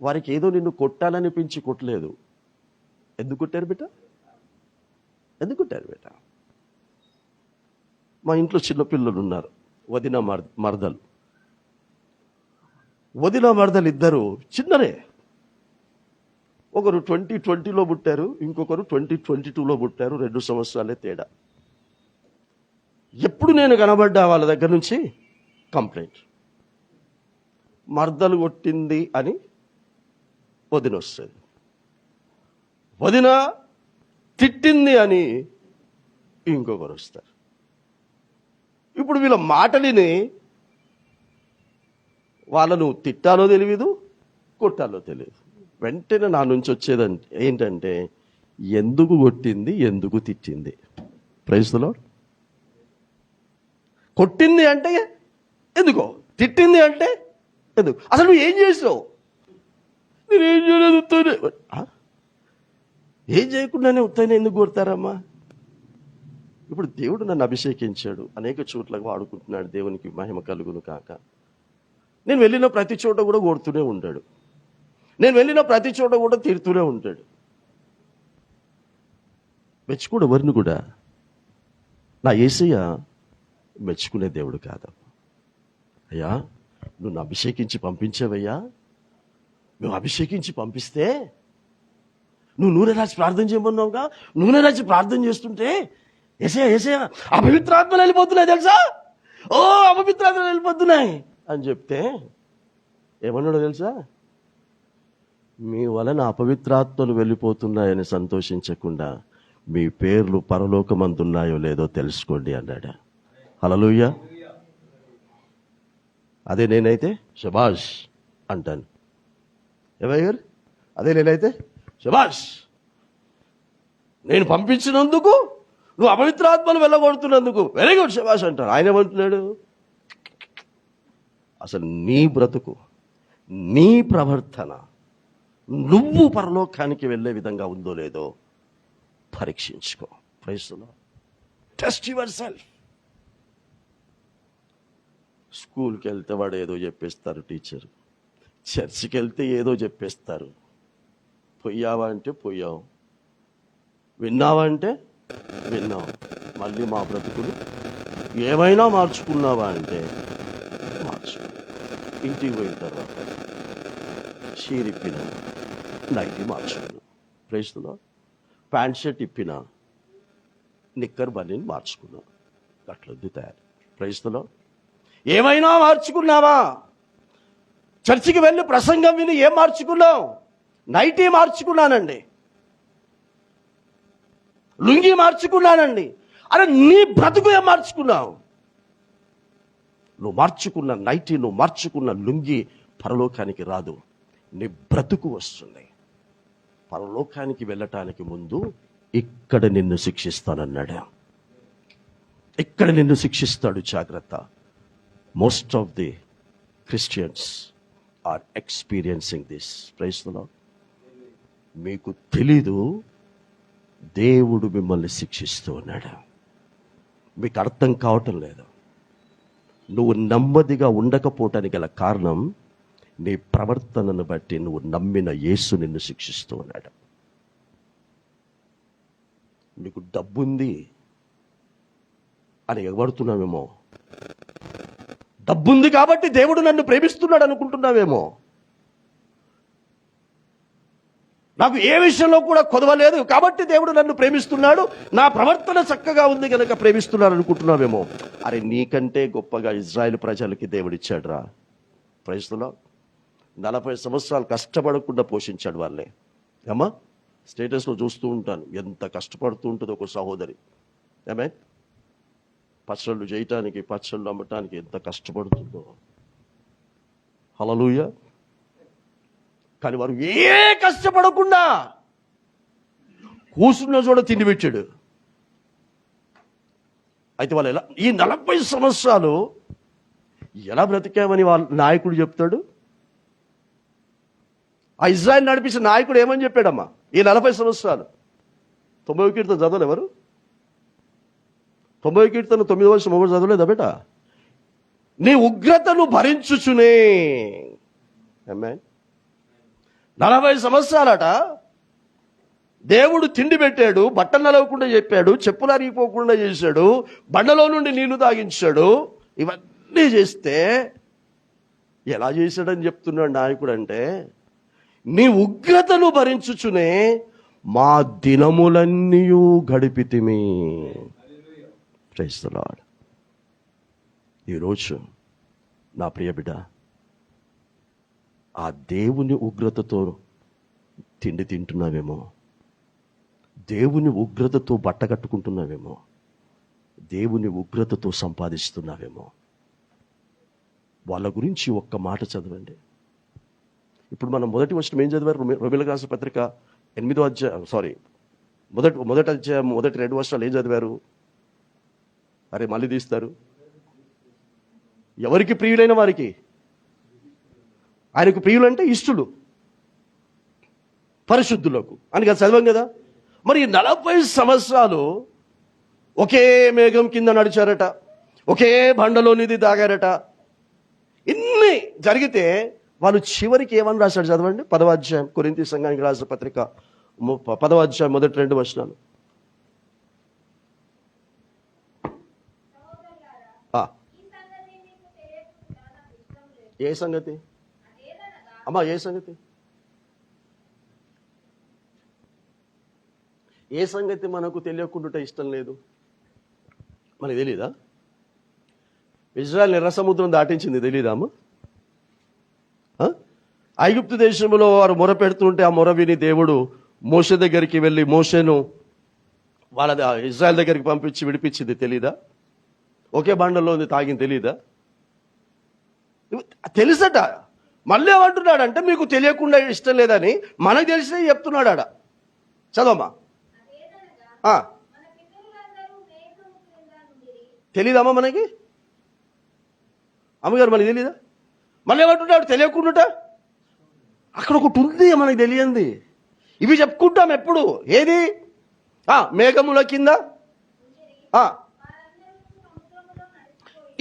వారికి ఏదో నిన్ను కొట్టాలనిపించి కొట్టలేదు. ఎందుకు కొట్టారు బిడ్డ? మా ఇంట్లో చిన్నపిల్లలు ఉన్నారు, వదిన మరదలు ఇద్దరు చిన్నరే. ఒకరు 2020లో పుట్టారు, ఇంకొకరు 2022లో పుట్టారు. 2 సంవత్సరాలే తేడా. ఎప్పుడు నేను కనబడ్డా వాళ్ళ దగ్గర నుంచి కంప్లైంట్. మరదలు కొట్టింది అని వదిన వస్తుంది, వదిన తిట్టింది అని ఇంకొకరు వస్తారు. ఇప్పుడు వీళ్ళ మాటలిని వాళ్ళను తిట్టాలో తెలియదు, కొట్టాలో తెలియదు. వెంటనే నా నుంచి వచ్చేదంటే ఏంటంటే, ఎందుకు కొట్టింది, ఎందుకు తిట్టింది. Praise the Lord. కొట్టింది అంటే ఎందుకో, తిట్టింది అంటే ఎందుకు, అసలు నువ్వు ఏం చేసావు? నేనేం చేయలేదు. ఏం చేయకుండానే ఉత్తైన ఎందుకు కోరుతారమ్మా? ఇప్పుడు దేవుడు నన్ను అభిషేకించాడు, అనేక చోట్లకు వాడుకుంటున్నాడు, దేవునికి మహిమ కలుగును కాక. నేను వెళ్ళిన ప్రతి చోట కూడా కోరుతూనే ఉంటాడు, నేను వెళ్ళిన ప్రతి చోట కూడా తీరుతూనే ఉంటాడు. మెచ్చుకోడు ఎవరిని కూడా. నా యేసయ్య మెచ్చుకునే దేవుడు కాదమ్మా. అయ్యా, నువ్వు అభిషేకించి పంపించావయ్యా, నువ్వు అభిషేకించి పంపిస్తే, నువ్వు నూనె రాసి ప్రార్థన చేయమన్నావుగా, నూనె రాసి ప్రార్థన చేస్తుంటే ఏసయ్య అపవిత్రాత్మలు వెళ్ళిపోతున్నాయి తెలుసా, ఓ అపవిత్రాత్మలు వెళ్ళిపోతున్నాయి అని చెప్తే ఏమన్నాడో తెలుసా? మీ వలన అపవిత్రాత్మలు వెళ్ళిపోతున్నాయని సంతోషించకుండా మీ పేర్లు పరలోకమందున్నాయో లేదో తెలుసుకోండి అన్నాడా. హల్లెలూయా. అదే నేనైతే శబాష్ అంటాను. ఏమయ్యారు? అదే నేనైతే శబాష్, నేను పంపించినందుకు నువ్వు అపవిత్రాత్మలు వెళ్ళగొడుతున్నందుకు వెరీ గుడ్ శబాష్ అంటాను. ఆయన ఏమంటున్నాడు? అసలు నీ బ్రతుకు, నీ ప్రవర్తన నువ్వు పరలోకానికి వెళ్ళే విధంగా ఉందో లేదో పరీక్షించుకో. Praise the Lord. Test yourself. స్కూల్కి వెళ్తే వాడు ఏదో చెప్పేస్తారు టీచర్, చర్చికి వెళ్తే ఏదో చెప్పేస్తారు. పోయావా అంటే పోయావు, విన్నావా అంటే విన్నావు. మళ్ళీ మా బ్రతుకులు ఏమైనా మార్చుకున్నావా అంటే మార్చుకో. ఇంటికి పోయిన తర్వాత చీరిప్పిన నైటీ మార్చుకున్నావు. Praise the Lord. Pant shirt ఇప్పిన నిక్కర్ బనీని మార్చుకున్నావు. అట్లొద్దు తయారు. Praise the Lord. ఏమైనా మార్చుకున్నావా? చర్చికి వెళ్ళి ప్రసంగం విని ఏం మార్చుకున్నావు? నైటీ మార్చుకున్నానండి, లుంగి మార్చుకున్నానండి. అరే నీ బ్రతుకు ఏం మార్చుకున్నావు? నువ్వు మార్చుకున్న నైటీ, నువ్వు మార్చుకున్న లుంగి పరలోకానికి రాదు, నీ బ్రతుకు వస్తుంది. పరలోకానికి వెళ్ళటానికి ముందు ఇక్కడ నిన్ను శిక్షిస్తానన్నాడు. ఇక్కడ నిన్ను శిక్షిస్తాడు, జాగ్రత్త. Most of the Christians are experiencing this. Praise the Lord. మీకు తెలీదు, దేవుడు మిమ్మల్ని శిక్షిస్తూ ఉన్నాడు. మీకు అర్థం కావటం లేదు. నువ్వు నెమ్మదిగా ఉండకపోవటానికి గల కారణం నీ ప్రవర్తనను బట్టి నువ్వు నమ్మిన యేసు నిన్ను శిక్షిస్తూ ఉన్నాడు. నీకు డబ్బుంది అని ఎగబడుతున్నావేమో, డబ్బుంది కాబట్టి దేవుడు నన్ను ప్రేమిస్తున్నాడు అనుకుంటున్నావేమో. నాకు ఏ విషయంలో కూడా కొదవలేదు కాబట్టి దేవుడు నన్ను ప్రేమిస్తున్నాడు, నా ప్రవర్తన చక్కగా ఉంది కనుక ప్రేమిస్తున్నాడు అనుకుంటున్నావేమో. అరే నీకంటే గొప్పగా ఇజ్రాయెల్ ప్రజలకి దేవుడిచ్చాడు రా. Praise the lord. 40 సంవత్సరాలు కష్టపడకుండా పోషించాడు వాళ్ళే. ఏమా స్టేటస్లో చూస్తూ ఉంటాను, ఎంత కష్టపడుతూ ఉంటుందో ఒక సహోదరి. ఏమే పచ్చళ్ళు చేయటానికి, పచ్చళ్ళు అమ్మటానికి ఎంత కష్టపడుతుందో. హల్లెలూయా. కానీ వారు ఏ కష్టపడకుండా కూర్చున్న చోట తిండి పెట్టాడు. అయితే వాళ్ళు ఎలా ఈ 40 సంవత్సరాలు ఎలా బ్రతికామని వాళ్ళ నాయకుడు చెప్తాడు. ఆ ఇజ్రాయెల్ నడిపించిన నాయకుడు ఏమని చెప్పాడమ్మా? ఈ 40 సంవత్సరాలు 90 కీర్తన చదవలేదు ఎవరు? 90 కీర్తన 9వ వర్షం ఎవరు చదవలేదా బేట? నీ ఉగ్రతను భరించుచునే. ఆమేన్. 40 సంవత్సరాలట దేవుడు తిండి పెట్టాడు, బట్టలు నలవకుండా చెప్పాడు, చెప్పులు అరిగిపోకుండా చేశాడు, బండలో నుండి నీళ్లు తాగించాడు. ఇవన్నీ చేస్తే ఎలా చేశాడని చెప్తున్నాడు నాయకుడు అంటే, నీ ఉగ్రతను భరించుచునే మా దినములన్నీ గడిపితిమి. Praise the lord. ఈరోజు నా ప్రియ బిడ్డ, ఆ దేవుని ఉగ్రతతో తిండి తింటున్నావేమో, దేవుని ఉగ్రతతో బట్ట కట్టుకుంటున్నావేమో, దేవుని ఉగ్రతతో సంపాదిస్తున్నావేమో. వాళ్ళ గురించి ఒక్క మాట చదవండి. ఇప్పుడు మనం మొదటి వచనం ఏం చదివారు? రోమీయులకు రాసిన పత్రిక 8వ అధ్యాయం, మొదటి అధ్యాయం మొదటి 2 వచనాలు ఏం చదివారు? అరే మళ్ళీ తీస్తారు. ఎవరికి ప్రియులైన వారికి, ఆయనకు ప్రియులంటే ఇష్టలు, పరిశుద్ధులకు అని కదా చదివాం కదా. మరి 40 సంవత్సరాలు ఒకే మేఘం కింద నడిచారట, ఒకే బండలోనిది దాగారట. ఇన్ని జరిగితే వాళ్ళు చివరికి ఏమని రాశాడు చదవండి. 10వ అధ్యాయం కొరింథీ సంఘానికి రాసిన పత్రిక 10వ అధ్యాయం మొదటి 2 వచనాలు. ఏ సంగతి అమ్మా? ఏ సంగతి? ఏ సంగతి మనకు తెలియకుండా ఇష్టం లేదు? మనకు తెలీదా? ఇజ్రాయెల్ ఎర్ర సముద్రం దాటించింది తెలీదా అమ్మ? ఐగుప్తు దేశంలో వారు మొర పెడుతుంటే ఆ మొర విని దేవుడు మోషే దగ్గరికి వెళ్ళి మోషేను వాళ్ళ ఇజ్రాయెల్ దగ్గరికి పంపించి విడిపించింది తెలీదా? ఒకే బండలో ఉంది తాగింది తెలీదా? తెలుసట. మళ్ళీ ఏమంటున్నాడు అంటే మీకు తెలియకుండా ఇష్టం లేదని మనకు తెలిసినే చెప్తున్నాడు ఆడ. చదవమ్మా. తెలీదమ్మా మనకి? అమ్మగారు మనకి తెలీదా? మళ్ళీ ఏమంటున్నాడు తెలియకుండా? అక్కడ ఒకటి ఉంది మనకి తెలియంది. ఇవి చెప్పుకుంటాం ఎప్పుడు. ఏది? మేఘముల కింద.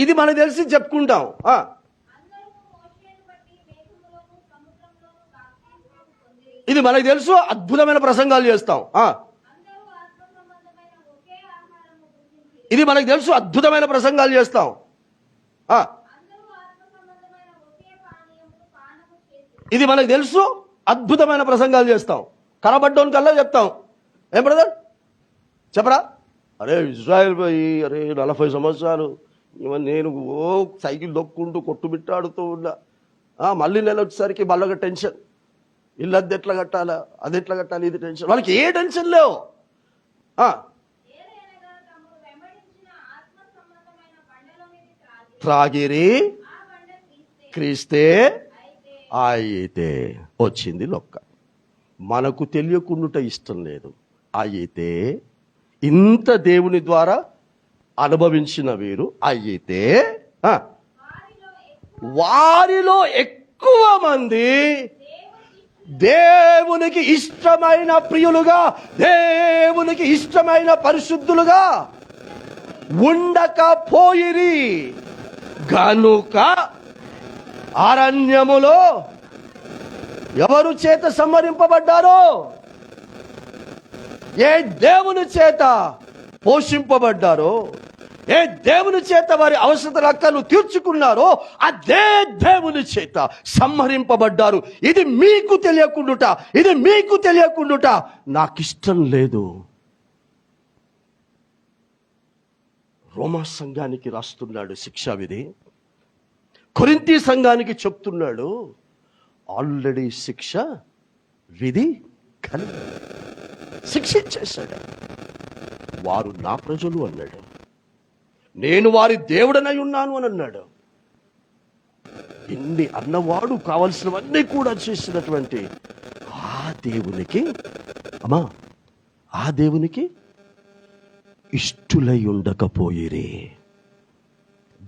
ఇది మనకు తెలిసి చెప్పుకుంటాం. ఇది మనకు తెలుసు, అద్భుతమైన ప్రసంగాలు చేస్తాం. ఇది మనకు తెలుసు, అద్భుతమైన ప్రసంగాలు చేస్తాం. ఇది మనకు తెలుసు, అద్భుతమైన ప్రసంగాలు చేస్తాం. కనబడ్డోని కల్లా చెప్తాం. ఏం బ్రదర్ చెప్పరా? అరే ఇజ్రాయెల్ పోయి అరే 40 సంవత్సరాలు నేను సైకిల్ దొక్కుంటూ కొట్టుబిట్టాడుతూ ఉన్నా. మళ్ళీ నెల వచ్చేసరికి మళ్ళీ టెన్షన్. ఇల్లు అది ఎట్లా కట్టాలా, అది ఎట్లా కట్టాలి, ఇది టెన్షన్. వాళ్ళకి ఏ టెన్షన్ లేవు. త్రాగిరి క్రీస్తే అయితే వచ్చింది లొక్క. మనకు తెలియకుండా ఇష్టం లేదు. అయితే ఇంత దేవుని ద్వారా అనుభవించిన వీరు అయితే వారిలో ఎక్కువ మంది దేవునికి ఇష్టమైన ప్రియులుగా, దేవునికి ఇష్టమైన పరిశుద్ధులుగా ఉండకపోయిరి గనుక అరణ్యములో ఎవరు చేత సంహరింపబడ్డారో, ఏ దేవుని చేత పోషింపబడ్డారో, ఏ దేవుని చేత వారి అవసరతల హక్కులు తీర్చుకున్నారో అదే దేవుని చేత సంహరింపబడ్డారు. ఇది మీకు తెలియకుండా, ఇది మీకు తెలియకుండా నాకిష్టం లేదు. రోమా సంఘానికి రాస్తున్నాడు శిక్షా విధి. కొరింథీ సంఘానికి చెప్తున్నాడు ఆల్రెడీ శిక్ష విధి కలిగి శిక్షించేశాడు. వారు నా ప్రజలు అన్నాడు, నేను వారి దేవుడనై ఉన్నాను అని అన్నాడు. ఇన్ని అన్నవాడు కావలసినవన్నీ కూడా చేసినటువంటి ఆ దేవునికి ఆ దేవునికి ఇష్టులై ఉండకపోయిరే.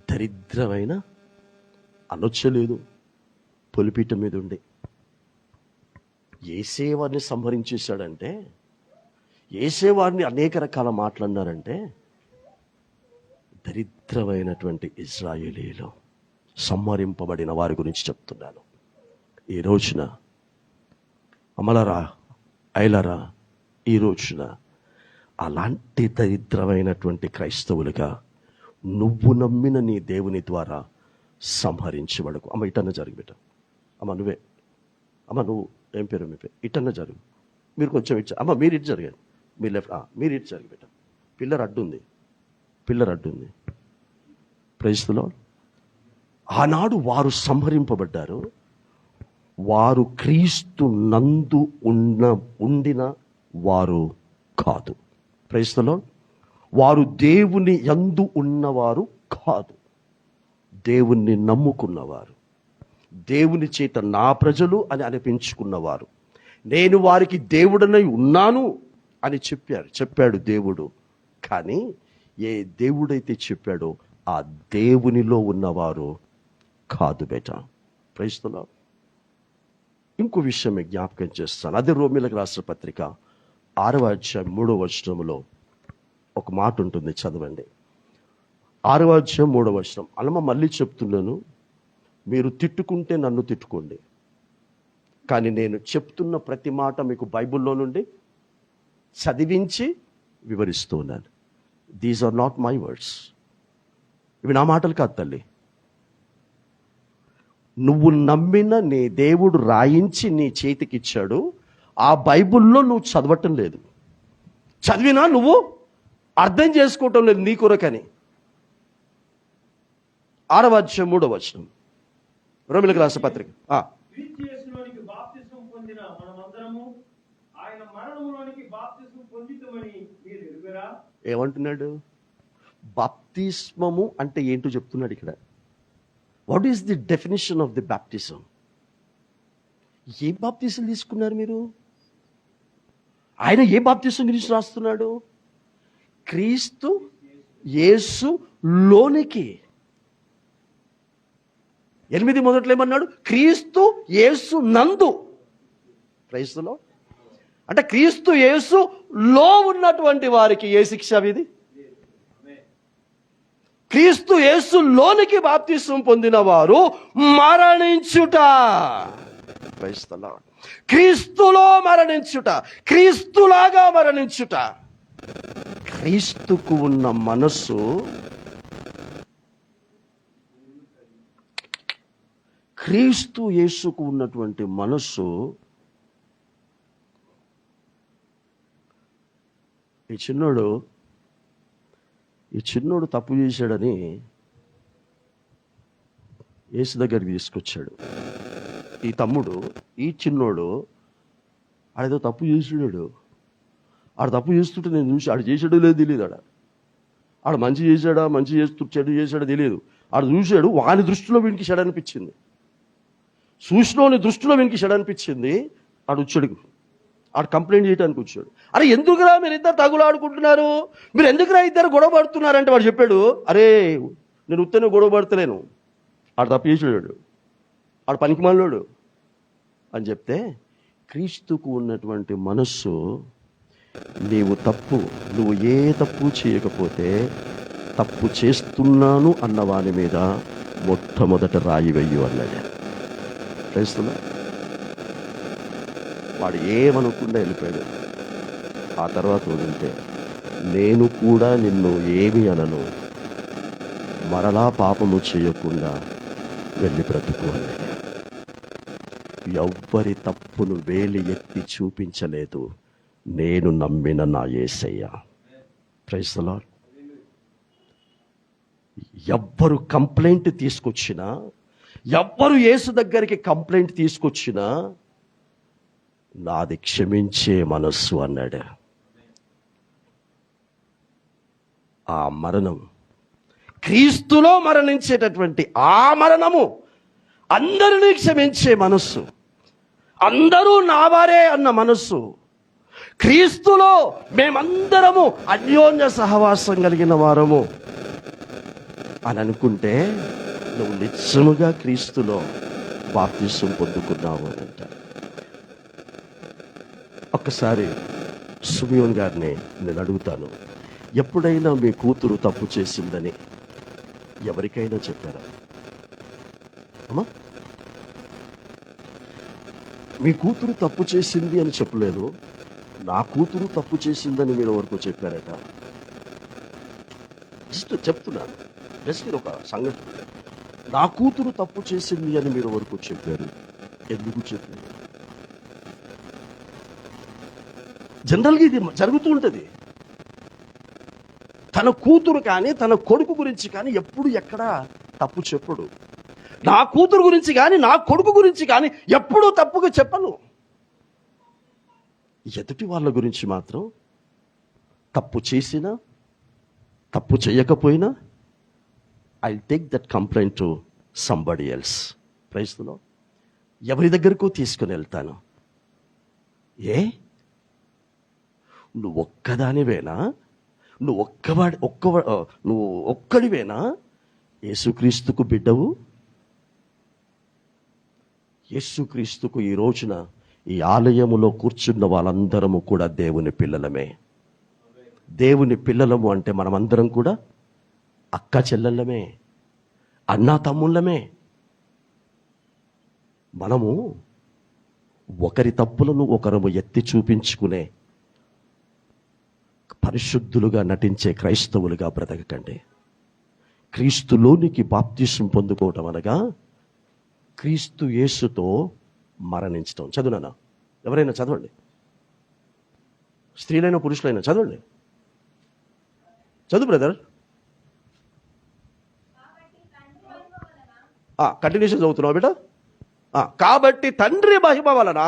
దరిద్రమైన అనొచ్చలేదు. పొలిపీఠం మీద ఉండి యేసేవారిని సంహరించేశాడంటే, యేసేవారిని అనేక రకాల మాట్లాడినారంటే, దరిద్రమైనటువంటి ఇజ్రాయేలీలు సంహరింపబడిన వారి గురించి చెప్తున్నాను. ఈ రోజున అమలరా ఐలరా, ఈ రోజున అలాంటి దరిద్రమైనటువంటి క్రైస్తవులుగా నువ్వు నమ్మిన నీ దేవుని ద్వారా సంహరించబడకు. అమ్మ ఇటన్నా జరుగు బిడ్డ. అమ్మ నువ్వే, అమ్మ నువ్వు ఏం పేరు మీ పేరు? ఇటన్నా జరుగు. మీరు కొంచెం ఇచ్చా అమ్మ, మీరు ఇటు జరగండి. మీరు లెఫ్ట్, మీరు ఇటు జరుగు బిడ్డ. పిల్లర్ అడ్డుంది. Praise the Lord. ఆనాడు వారు సంహరింపబడ్డారు. వారు క్రీస్తు నందు ఉండిన వారు కాదు. Praise the Lord. వారు దేవుని యందు ఉన్నవారు కాదు, దేవుణ్ణి నమ్ముకున్నవారు, దేవుని చేత నా ప్రజలు అని అనిపించుకున్నవారు. నేను వారికి దేవుడనై ఉన్నాను అని చెప్పాడు దేవుడు. కానీ ఏ దేవుడైతే చెప్పాడో ఆ దేవునిలో ఉన్నవారు కాదు బేట. Praise the Lord. ఇంకో విషయం జ్ఞాపకం చేస్తాను. అదే రోమీయులకు రాసిన పత్రిక 6వ అధ్యాయం 3వ వచనంలో ఒక మాట ఉంటుంది, చదవండి. 6వ అధ్యాయం 3వ వచనం. అలమ మళ్ళీ చెప్తున్నాను, మీరు తిట్టుకుంటే నన్ను తిట్టుకోండి, కానీ నేను చెప్తున్న ప్రతి మాట మీకు బైబిల్లో నుండి చదివించి వివరిస్తూ ఉన్నాను. These are not my words. ఇవి నా మాటలు కాదు తల్లి. నువ్వు నమ్మిన నీ దేవుడు రాయించి నీ చేతికిచ్చాడు. ఆ బైబిల్లో నువ్వు చదవటం లేదు, చదివినా నువ్వు అర్థం చేసుకోవటం లేదు నీ కొరకని. 6వ అధ్యాయం 3వ వచనం, రోమీయులకు రాసిన పత్రిక. ఏమంటున్నాడు? బాప్తిస్మము అంటే ఏంటో చెప్తున్నాడు ఇక్కడ. What is the definition of the baptism? ఏ బాప్తిజం తీసుకున్నారు మీరు? ఆయన ఏ బాప్తిజం గురించి రాస్తున్నాడు? క్రీస్తు యేసు లోనికి. 8 మొదట్లో ఏమన్నాడు? క్రీస్తు యేసు నందు. క్రైస్తులో అంటే క్రీస్తు యేసు లో ఉన్నటువంటి వారికి ఏ శిక్ష విధి? క్రీస్తు యేసు లోనికి బాప్తిసం పొందిన వారు మరణించుట. క్రైస్తలో క్రీస్తులో మరణించుట, క్రీస్తులాగా మరణించుట. క్రీస్తుకు ఉన్న మనస్సు, క్రీస్తు యేసుకు ఉన్నటువంటి మనస్సు ఈ చిన్నోడు తప్పు చేశాడని యేసు దగ్గరికి తీసుకొచ్చాడు. ఈ తమ్ముడు, ఈ చిన్నోడు ఆడేదో తప్పు చేసాడు. ఆడు తప్పు చేస్తుంటే నేను చూసి, ఆడు చేసాడో లేదు తెలియదు. ఆడు మంచి చేశాడా, మంచి చేస్తూ చెడు చేశాడో తెలియదు. ఆడు చూశాడు, వాని దృష్టిలో వీనికి చెడు అనిపించింది, చూసినోని దృష్టిలో వీనికి చెడు అనిపించింది. ఆడు వచ్చాడు, ఆడు కంప్లైంట్ చేయడానికి వచ్చాడు. అరే ఎందుకురా మీరు ఇద్దరు తగులాడుకుంటున్నారు, మీరు ఎందుకురా ఇద్దరు గొడవ పడుతున్నారంటే వాడు చెప్పాడు, అరే నేను ఉత్తనే గొడవ పడతలేను, ఆడు తప్పు చేసాడు, ఆడు పనికిమాలోడు అని చెప్తే, క్రీస్తుకు ఉన్నటువంటి మనస్సు, నువ్వు ఏ తప్పు చేయకపోతే తప్పు చేస్తున్నాను అన్న వాని మీద మొట్టమొదట రాయి వెయ్యు అన్నాడు. క్రైస్తున్నా వాడు ఏమనుకుండా వెళ్ళిపోయాడు. ఆ తర్వాత వదిలితే, నేను కూడా నిన్ను ఏమి అనను, మరలా పాపము చేయకుండా వెళ్ళి బ్రతుకు అన్నాడు. ఎవ్వరి తప్పును వేలి ఎత్తి చూపించలేదు, నేను నమ్మిన నా యేసయ్య. Praise the Lord. ఎవ్వరు కంప్లైంట్ తీసుకొచ్చినా, ఎవ్వరు యేసు దగ్గరికి కంప్లైంట్ తీసుకొచ్చినా, నాది క్షమించే మనస్సు అన్నాడు. ఆ మరణం, క్రీస్తులో మరణించేటటువంటి ఆ మరణము, అందరినీ క్షమించే మనస్సు, అందరూ నా వారే అన్న మనస్సు, క్రీస్తులో మేమందరము అన్యోన్య సహవాసం కలిగిన వారము అని అనుకుంటే, నువ్వు నిజముగా క్రీస్తులో బాప్తిసం పొందుకున్నావు అని అంటారు. ఒక్కసారి సుమియోన్ గారిని నేను అడుగుతాను, ఎప్పుడైనా మీ కూతురు తప్పు చేసిందని ఎవరికైనా చెప్పారా అమ్మా? మీ కూతురు తప్పు చేసింది అని చెప్పలేదు, నా కూతురు తప్పు చేసిందని మీరు వరకు చెప్పారట. జస్ట్ చెప్తున్నాను, జస్ట్ ఒక సంఘటన. నా కూతురు తప్పు చేసింది అని మీరు వరకు చెప్పారు, ఎందుకు చెప్పారు? జనరల్గా ఇది జరుగుతూ ఉంటుంది. తన కూతురు కానీ తన కొడుకు గురించి కానీ ఎప్పుడు ఎక్కడ తప్పు చెప్పడు. నా కూతురు గురించి కానీ నా కొడుకు గురించి కానీ ఎప్పుడూ తప్పుగా చెప్పను. ఎదుటి వాళ్ళ గురించి మాత్రం తప్పు చేసినా తప్పు చేయకపోయినా I take that complaint to somebody else. Praise the Lord. ఎవరి దగ్గరకు తీసుకుని వెళ్తాను. నువ్వు ఒక్కదానివేనా? నువ్వు ఒక్కడివేనా యేసుక్రీస్తుకు బిడ్డవు? యేసుక్రీస్తుకు ఈ రోజున ఈ ఆలయములో కూర్చున్న వాళ్ళందరము కూడా దేవుని పిల్లలమే. దేవుని పిల్లలము అంటే మనమందరం కూడా అక్క చెల్లెళ్ళమే, అన్నా తమ్ముళ్ళమే. మనము ఒకరి తప్పులను ఒకరము ఎత్తి చూపించుకునే పరిశుద్ధులుగా నటించే క్రైస్తవులుగా బ్రతకకండి. క్రీస్తులోనికి బాప్తిసం పొందుకోవటం అనగా క్రీస్తు యేసుతో మరణించటం. చదువునా, ఎవరైనా చదవండి, స్త్రీలైన పురుషులైనా చదవండి. చదువు బ్రదర్. కంటిన్యూషన్ చదువుతున్నావు బిడ్డ. కాబట్టి తండ్రి మహిమ వలన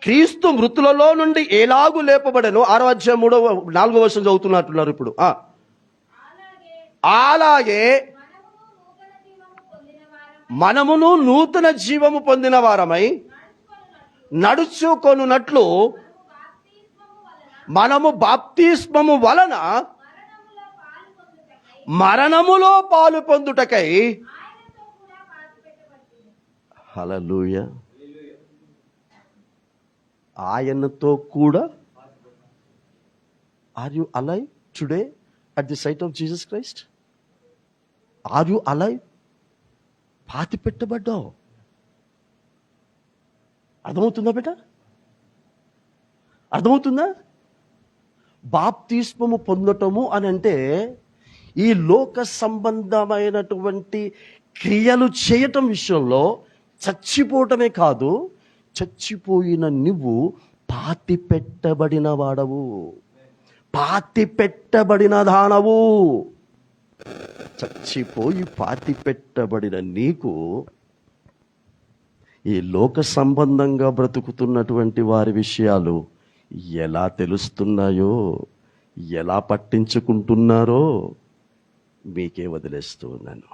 క్రీస్తు మృతులలో నుండి ఎలాగూ లేపబడెను. 6వ అధ్యాయం 4వ వచనం చదువుతున్నట్టున్నారు ఇప్పుడు. అలాగే మనమును నూతన జీవము పొందిన వారమై నడుచుకొనున్నట్లు మనము బాప్తిస్మము వలన మరణములో పాలు పొందుటకై. హల్లెలూయా. ఆయనతో కూడా. Are you alive today at the sight of Jesus Christ? Are you alive? పాతి పెట్టబడ్డావు. అర్థమవుతుందా బిడ్డ? అర్థమవుతుందా? బాప్తిస్మము పొందటము అని అంటే ఈ లోక సంబంధమైనటువంటి క్రియలు చేయటం విషయంలో చచ్చిపోవటమే కాదు, చచ్చిపోయిన నువ్వు పాతి పెట్టబడిన వాడవు, పాతి పెట్టబడిన దానవు. చచ్చిపోయి పాతి పెట్టబడిన నీకు ఈ లోక సంబంధంగా బ్రతుకుతున్నటువంటి వారి విషయాలు ఎలా తెలుస్తున్నాయో, ఎలా పట్టించుకుంటున్నారో మీకే వదిలేస్తున్నాను.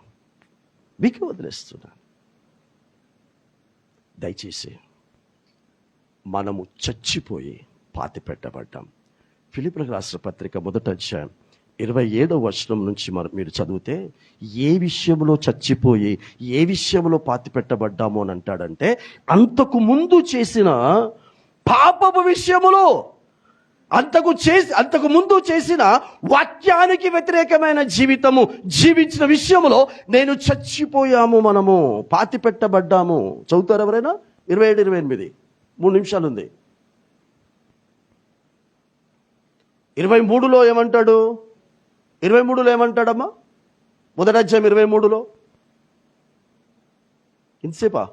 దయచేసి మనము చచ్చిపోయి పాతి పెట్టబడ్డాం. ఫిలిప్పీయులకు రాసిన పత్రిక 1వ అధ్యాయం 27వ వచనం నుంచి మీరు చదివితే ఏ విషయంలో చచ్చిపోయి ఏ విషయంలో పాతి పెట్టబడ్డాము అని అంటాడంటే, అంతకు ముందు చేసిన పాపపు విషయములో, అంతకు ముందు చేసిన వాక్యానికి వ్యతిరేకమైన జీవితము జీవించిన విషయంలో నేను చచ్చిపోయాము, మనము పాతి పెట్టబడ్డాము. చదువుతారు ఎవరైనా? 27, 28, 3 నిమిషాలు ఉంది. 23లో ఏమంటాడు? 23లో ఏమంటాడమ్మా? 1వ అధ్యాయం 23లో ఇంతసేపా?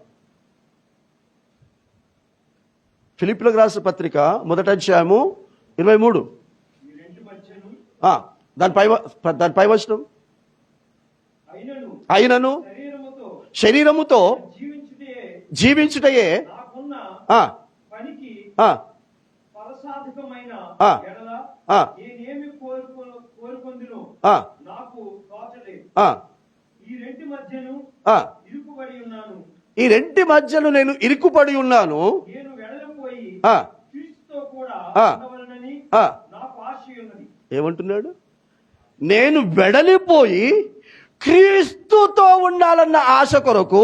ఫిలిప్పీయులకు రాసిన పత్రిక 1వ అధ్యాయము 23. దాని పై వచనం, అయినను శరీరముతో జీవించుటయే ఈ రెంటి మధ్యను నేను ఇరుకుపడి ఉన్నాను. ఏమంటున్నాడు? నేను వెడలిపోయి క్రీస్తుతో ఉండాలన్న ఆశ కొరకు.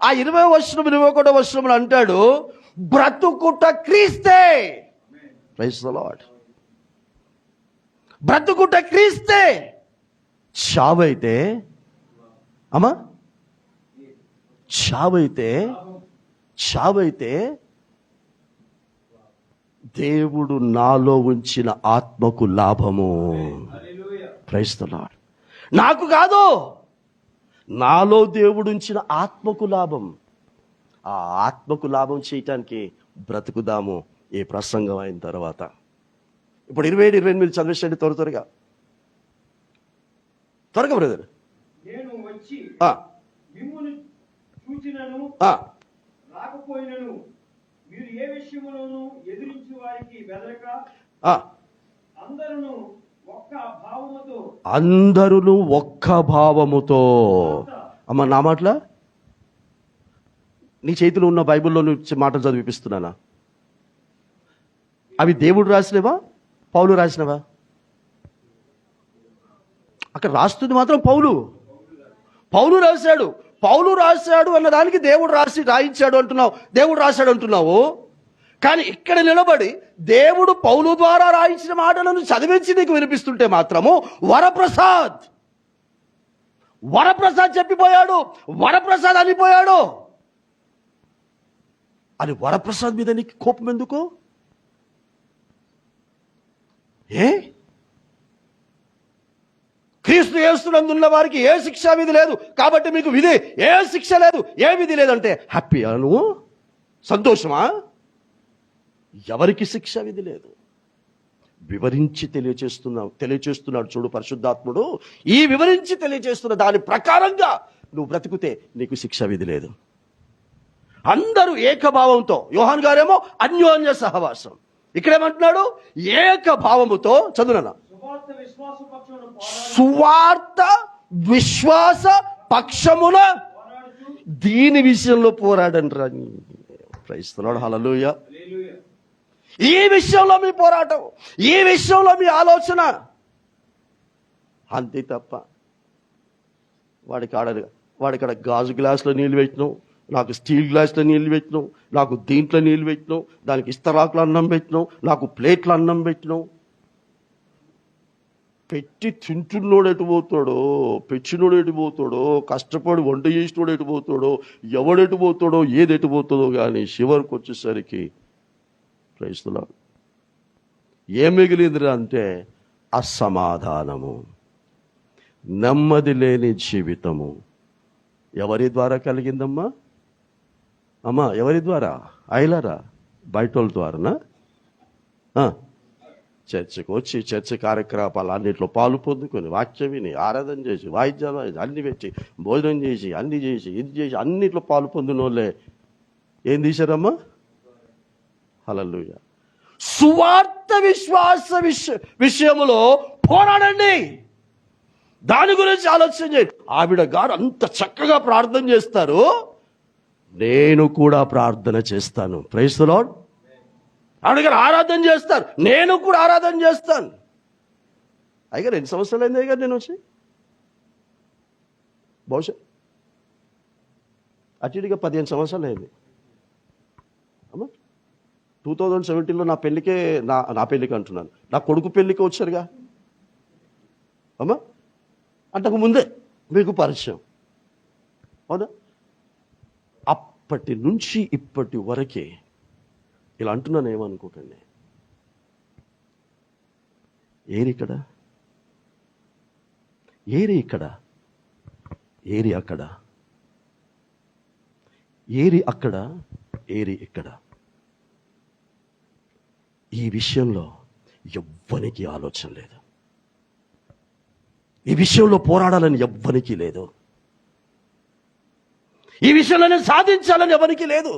ఆ 20వ వచనం 21వ వచనంలో అంటాడు, బ్రతుకుట క్రీస్తే. Praise the Lord. బ్రతుకుట క్రీస్తే. చావైతే అమ్మా, చావైతే దేవుడు నాలో ఉంచిన ఆత్మకు లాభము. Praise the Lord. నాకు కాదు, నాలో దేవుడు ఉంచిన ఆత్మకు లాభం. ఆ ఆత్మకు లాభం చేయటానికి బ్రతుకుదాము ఈ ప్రసంగం అయిన తర్వాత. ఇప్పుడు 27, 28 చదివేసండి త్వరగా బ్రదర్. నేను వచ్చి మిమ్మును చూచినను రాకపోయినను మీరు ఏ విషయములోనూ ఎదిరించి వారికి బెదరక అందరూ ఒక్క భావముతో. అమ్మ నా మాటల నీ చేతిలో ఉన్న బైబిల్లో నుంచి మాటలు చదివిపిస్తున్నానా? అవి దేవుడు రాసినవా, పౌలు రాసినవా? అక్కడ రాస్తుంది మాత్రం పౌలు రాశాడు. పౌలు రాశాడు అన్నదానికి దేవుడు రాయించాడు అంటున్నావు, దేవుడు రాశాడు అంటున్నావు. కానీ ఇక్కడ నిలబడి దేవుడు పౌలు ద్వారా రాయించిన మాటలను చదివించి నీకు వినిపిస్తుంటే మాత్రము వరప్రసాద్ చెప్పిపోయాడు, వరప్రసాద్ అనిపోయాడు అని వరప్రసాద్ మీద నీకు కోపం ఎందుకు? క్రీస్తు యేసునందున్న వారికి ఏ శిక్షా విధి లేదు కాబట్టి మీకు విధి ఏ శిక్ష లేదు, ఏ విధి లేదంటే హ్యాపీయా నువ్వు? సంతోషమా? ఎవరికి శిక్ష విధి లేదు. వివరించి తెలియచేస్తున్నాడు చూడు పరిశుద్ధాత్ముడు. ఈ వివరించి తెలియచేస్తున్న దాని ప్రకారంగా నువ్వు బ్రతికితే నీకు శిక్ష విధి లేదు. అందరూ ఏకభావంతో, యోహాన్ గారేమో అన్యోన్య సహవాసం, ఇక్కడేమంటున్నాడు ఏకభావముతో. చదువునా, సువార్త విశ్వాస పక్షమున దీని విషయంలో పోరాడంట్రా. క్రైస్తవుడు హల్లెలూయా. ఈ విషయంలో మీ పోరాటం, ఈ విషయంలో మీ ఆలోచన అంతే తప్ప వాడికాడ గాజు గ్లాసులో నీళ్ళు పెట్టినావు, నాకు స్టీల్ గ్లాసులో నీళ్ళు పెట్టినావు, నాకు దీంట్లో నీళ్ళు పెట్టినావు, దానికి ఇస్తరాకులు అన్నం పెట్టినావు, నాకు ప్లేట్లు అన్నం పెట్టినావు. పెట్టి తింటున్నోడు ఎటు పోతాడో, పెచ్చినోడు ఎటు పోతాడో, కష్టపడి వంట చేసినోడు ఎటు పోతాడో, ఎవడెటు పోతాడో, ఏది ఎటు పోతుందో కానీ చివరికి వచ్చేసరికి క్రైస్తులా ఏం మిగిలిందిరా అంటే అసమాధానము, నెమ్మది లేని జీవితము. ఎవరి ద్వారా కలిగిందమ్మా? అమ్మా ఎవరి ద్వారా? ఐలరా బయటోళ్ళ ద్వారానా? చర్చకు వచ్చి చర్చ కార్యక్రమాలు అన్నింటిలో పాలు పొందుకొని వాక్యం విని ఆరాధన చేసి వాయిద్యాలు అన్ని పెట్టి భోజనం చేసి అన్ని చేసి ఇది చేసి అన్నింటిలో పాలు పొందిన వాళ్ళే ఏం తీశారమ్మా? హల్లెలూయా. సువార్త విశ్వాస విషయములో పోరాడండి, దాని గురించి ఆలోచన చేయండి. ఆవిడ గారు అంత చక్కగా ప్రార్థన చేస్తారు, నేను కూడా ప్రార్థన చేస్తాను. Praise the Lord. ఆవిడ గారు ఆరాధన చేస్తారు, నేను కూడా ఆరాధన చేస్తాను. అయ్యగారు 2 సంవత్సరాలు అయింది అయ్యగారు నేను వచ్చి, బహుశా అటు ఇటుగా 15 సంవత్సరాలు అయింది అమ్మా. 2017లో నా పెళ్ళికే నా పెళ్ళికి అంటున్నాను, నా కొడుకు పెళ్ళికి వచ్చారుగా అమ్మా. అంతకు ముందే మీకు పరిచయం అవునా? అప్పటి నుంచి ఇప్పటి వరకే ఇలా అంటున్నాను, ఏమనుకోకండి. ఏరి ఇక్కడ, ఏరి అక్కడ, ఏరి అక్కడ, ఏరి ఇక్కడ. ఈ విషయంలో ఎవ్వనికి ఆలోచన లేదు, ఈ విషయంలో పోరాడాలని ఎవ్వనికి లేదు, ఈ విషయంలోనే సాధించాలని ఎవరికి లేదు.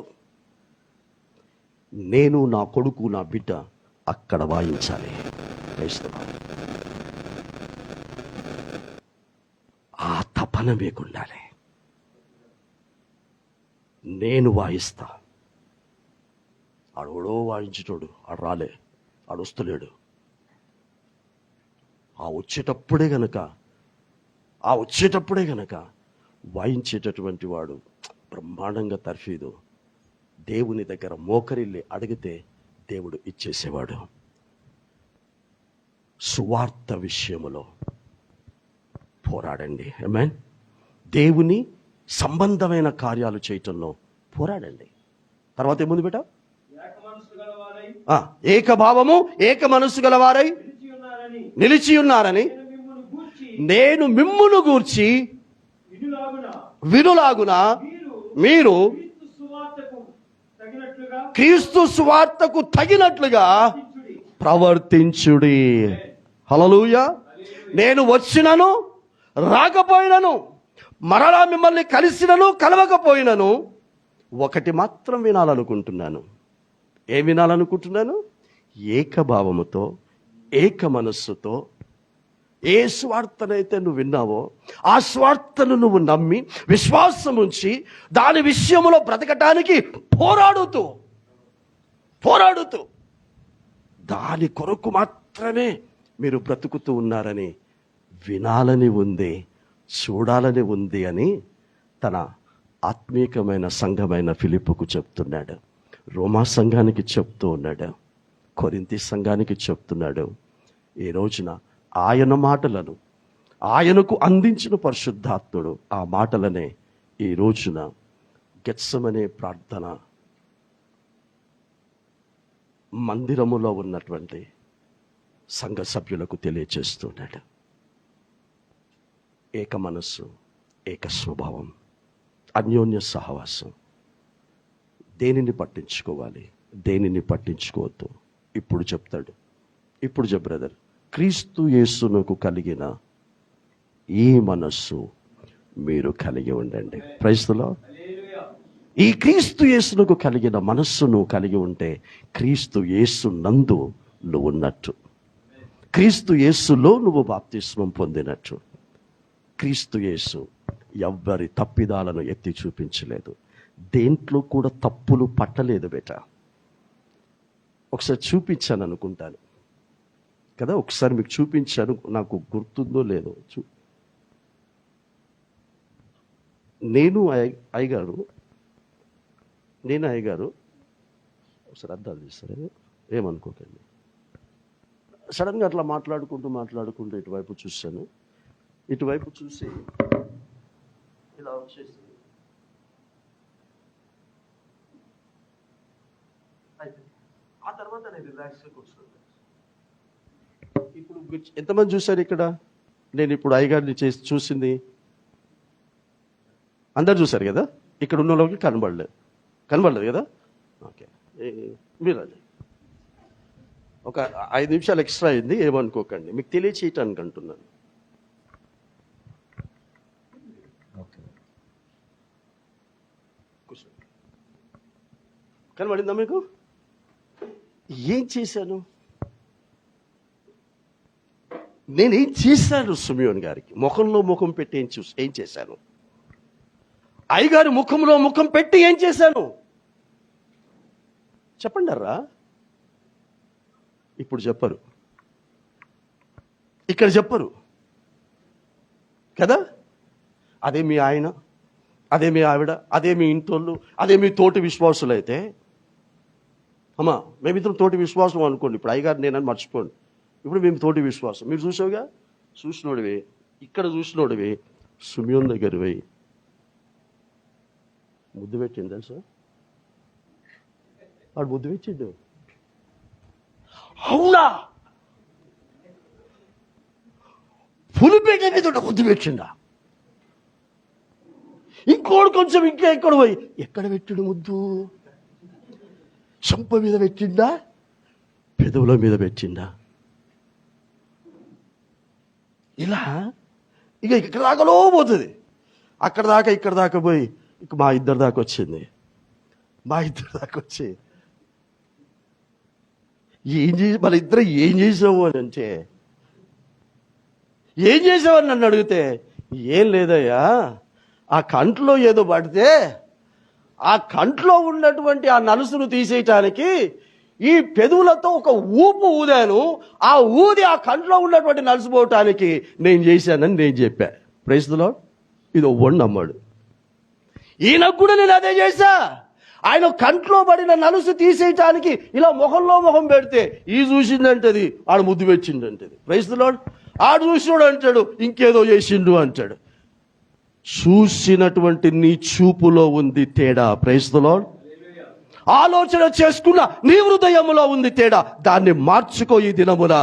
నేను, నా కొడుకు, నా బిడ్డ అక్కడ వాయించాలి. ఆ తపన మీకుండాలి. నేను వాయిస్తా, ఆడోడో వాయించేటోడు ఆడు రాలే, ఆడు వస్తలేడు. ఆ వచ్చేటప్పుడే గనక వాయించేటటువంటి వాడు బ్రహ్మాండంగా తర్ఫీదు దేవుని దగ్గర మోకరిల్లి అడిగితే దేవుడు ఇచ్చేసేవాడు. సువార్త విషయములో పోరాడండి. ఆమేన్. దేవుని సంబంధమైన కార్యాలు చేయటంలో పోరాడండి. తర్వాత ఏముంది బేట? ఏకభావము, ఏక మనస్సు గలవారై నిలిచి ఉన్నారని నేను మిమ్మును గూర్చి వినులాగున మీరు క్రీస్తు సువార్తకు తగినట్లుగా ప్రవర్తించుడి. హల్లెలూయా. నేను వచ్చినను రాకపోయినను, మరలా మిమ్మల్ని కలిసినను కలవకపోయినను ఒకటి మాత్రం వినాలనుకుంటున్నాను. ఏం వినాలనుకుంటున్నాను? ఏకభావముతో, ఏక మనస్సుతో ఏ స్వార్థనైతే నువ్వు విన్నావో ఆ స్వార్థను నువ్వు నమ్మి విశ్వాసం ఉంచి దాని విషయంలో బ్రతకటానికి పోరాడుతూ దాని కొరకు మాత్రమే మీరు బ్రతుకుతూ ఉన్నారని వినాలని ఉంది, చూడాలని ఉంది అని తన ఆత్మీకమైన సంఘమైన ఫిలిప్పుకు చెప్తున్నాడు, రోమా సంఘానికి చెప్తూ ఉన్నాడు, కొరింథీ సంఘానికి చెప్తున్నాడు. ఈ రోజున ఆయన మాటలను ఆయనకు అందించిన పరిశుద్ధాత్ముడు ఆ మాటలనే ఈ రోజున గెత్సెమనే ప్రార్థన మందిరములో ఉన్నటువంటి సంఘ సభ్యులకు తెలియచేస్తున్నాడు. ఏక మనస్సు, ఏక స్వభావం, అన్యోన్య సహవాసం. దేనిని పట్టించుకోవాలి, దేనిని పట్టించుకోవద్దు. ఇప్పుడు చెప్తాడు. ఇప్పుడు చెప్పు బ్రదర్, క్రీస్తు యేసునకు కలిగిన ఈ మనస్సు మీరు కలిగి ఉండండి. Praise the Lord. ఈ క్రీస్తు యేసునకు కలిగిన మనస్సును కలిగి ఉంటే క్రీస్తు యేసు నందు నువ్వు ఉన్నట్టు, క్రీస్తు యేసులో నువ్వు బాప్తిస్మం పొందినట్టు. క్రీస్తు యేసు ఎవ్వరి తప్పిదాలను ఎత్తి చూపించలేదు, దేంట్లో కూడా తప్పులు పట్టలేదు బేట. ఒకసారి చూపించాను అనుకుంటాను కదా, ఒకసారి మీకు చూపించాను, నాకు గుర్తుందో లేదో. నేను అయ్యగారు ఒకసారి అర్థాలు తీస్తారు, ఏమనుకోకండి. సడన్గా అట్లా మాట్లాడుకుంటూ ఇటువైపు చూశాను. ఇటువైపు చూసి ఇలా వచ్చేసి ఆ తర్వాత నేను రిలాక్స్గా కూర్చున్నాను. ఇప్పుడు ఎంతమంది చూశారు ఇక్కడ? నేను ఇప్పుడు అయ్యగారిని చూసింది అందరు చూశారు కదా, ఇక్కడ ఉన్న వాళ్ళకి కనబడలేదు కదా. ఓకే, మీరు అది ఒక 5 నిమిషాలు ఎక్స్ట్రా అయింది, ఏమనుకోకండి, మీకు తెలియచేయటానికి అంటున్నాను. కనబడిందా మీకు? ఏం చేశాను నేనేం చేశాను? సిమియోన్ గారికి ముఖంలో ముఖం పెట్టి ఏం చేశాను? అయ్యగారి ముఖంలో ముఖం పెట్టి ఏం చేశాను చెప్పండి అర్రా. ఇప్పుడు చెప్పరు, ఇక్కడ చెప్పరు కదా. అదే మీ ఆయన, అదే మీ ఆవిడ, అదే మీ ఇంటోళ్ళు, అదే మీ తోటి విశ్వాసులు అయితే, అమ్మా మేమిద్దరం తోటి విశ్వాసం అనుకోండి. ఇప్పుడు అయ్యగారు నేనని మర్చిపోండి. ఇప్పుడు మేము తోటి విశ్వాసం. మీరు చూసావుగా, చూసినోడివి, ఇక్కడ చూసినోడివి, సిమియోన్ దగ్గరవి ముద్దు పెట్టింది తెలుసా? వాడు ముద్దు పెట్టిండు. అవునా? పులిపేట మీద ముద్దు పెట్టిండా? ఇంకోడు కొంచెం ఇంకా ఎక్కడ పోయి ఎక్కడ పెట్టిండు ముద్దు? చెంప మీద పెట్టిండా, పెదవుల మీద పెట్టిండా? ఇలా ఇక ఇక్కడ దాకాలో పోతుంది, అక్కడ దాకా ఇక్కడ దాకా పోయి ఇక మా ఇద్దరి దాకా వచ్చింది. మన ఇద్దరు ఏం చేసావు అని అంటే, ఏం చేసావు అని నన్ను అడిగితే, ఏం లేదయ్యా, ఆ కంట్లో ఏదో పడితే ఆ కంట్లో ఉన్నటువంటి ఆ నలుసును తీసేయటానికి ఈ పెదవులతో ఒక ఊపు ఊదాను, ఆ ఊది ఆ కంట్లో ఉన్నటువంటి నలుసు పోవటానికి నేను చేశానని నేను చెప్పా. Praise the Lord. ఇది ఒవ్వండి నమ్మాడు. ఈయనకు కూడా నేను అదే చేశా. ఆయన కంట్లో పడిన నలుసు తీసేయటానికి ఇలా ముఖంలో ముఖం పెడితే ఈ చూసిందంటది, ఆడు ముద్దు పెట్టిండంటది. Praise the lord. ఆడు చూసినోడు అంటాడు ఇంకేదో చేసిండు అంటాడు. చూసినటువంటి నీ చూపులో ఉంది తేడా. Praise the Lord. ఆలోచన చేసుకున్న నీ హృదయములో ఉంది తేడా. దాన్ని మార్చుకో. ఈ దినమున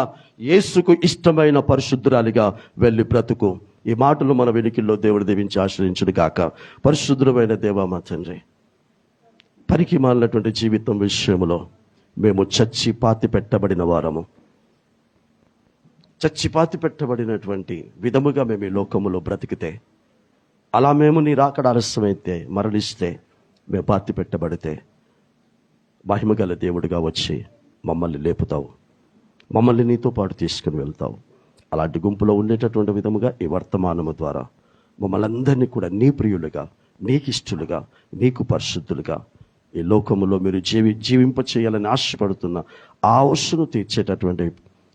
యేసుకు ఇష్టమైన పరిశుద్ధురాలిగా వెళ్ళి బ్రతుకు. ఈ మాటలు మన వెనుకల్లో దేవుడు దీవించి ఆశ్రయించును గాక. పరిశుద్ధమైన దేవా మా తండ్రి, పనికి మాలినటువంటి జీవితం విషయంలో మేము చచ్చి పాతి పెట్టబడిన వారము, చచ్చి పాతి పెట్టబడినటువంటి విధముగా మేము ఈ లోకములో బ్రతికితే, అలా మేము నీ రాకడ ఆలస్యమైతే, మరణిస్తే, మేము పాతి పెట్టబడితే, మహిమగల దేవుడిగా వచ్చి మమ్మల్ని లేపుతావు, మమ్మల్ని నీతో పాటు తీసుకుని వెళ్తావు. అలాంటి గుంపులో ఉండేటటువంటి విధముగా ఈ వర్తమానము ద్వారా మమ్మల్ని అందరినీ కూడా నీ ప్రియులుగా, నీకు ఇష్టలుగా, నీకు పరిశుద్ధులుగా ఈ లోకములో మీరు జీవింప చేయాలని ఆశపడుతున్న ఆ ఆశను తీర్చేటటువంటి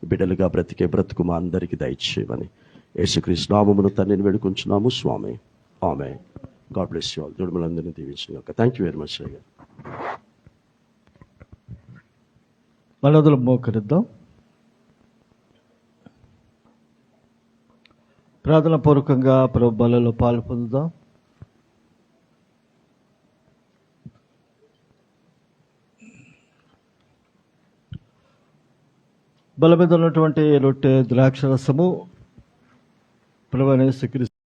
బిడ్డలుగా బ్రతికే బ్రతుకు మా అందరికీ దయచేయమని యేసుక్రీస్తు నామమున తండ్రిని వేడుకుంటున్నాము స్వామి. Amen. God bless you all. దేవుడు మనందరినీ దీవించిన. థ్యాంక్ యూ వెరీ మచ్ అయ్యా. మనదులు మోకరిద్దాం. ప్రార్థన పూర్వకంగా ప్రభు బలలో పాలు పొందుదాం. బల మీద ఉన్నటువంటి రొట్టె ద్రాక్షరసము ప్రభువైన యేసుక్రీస్తు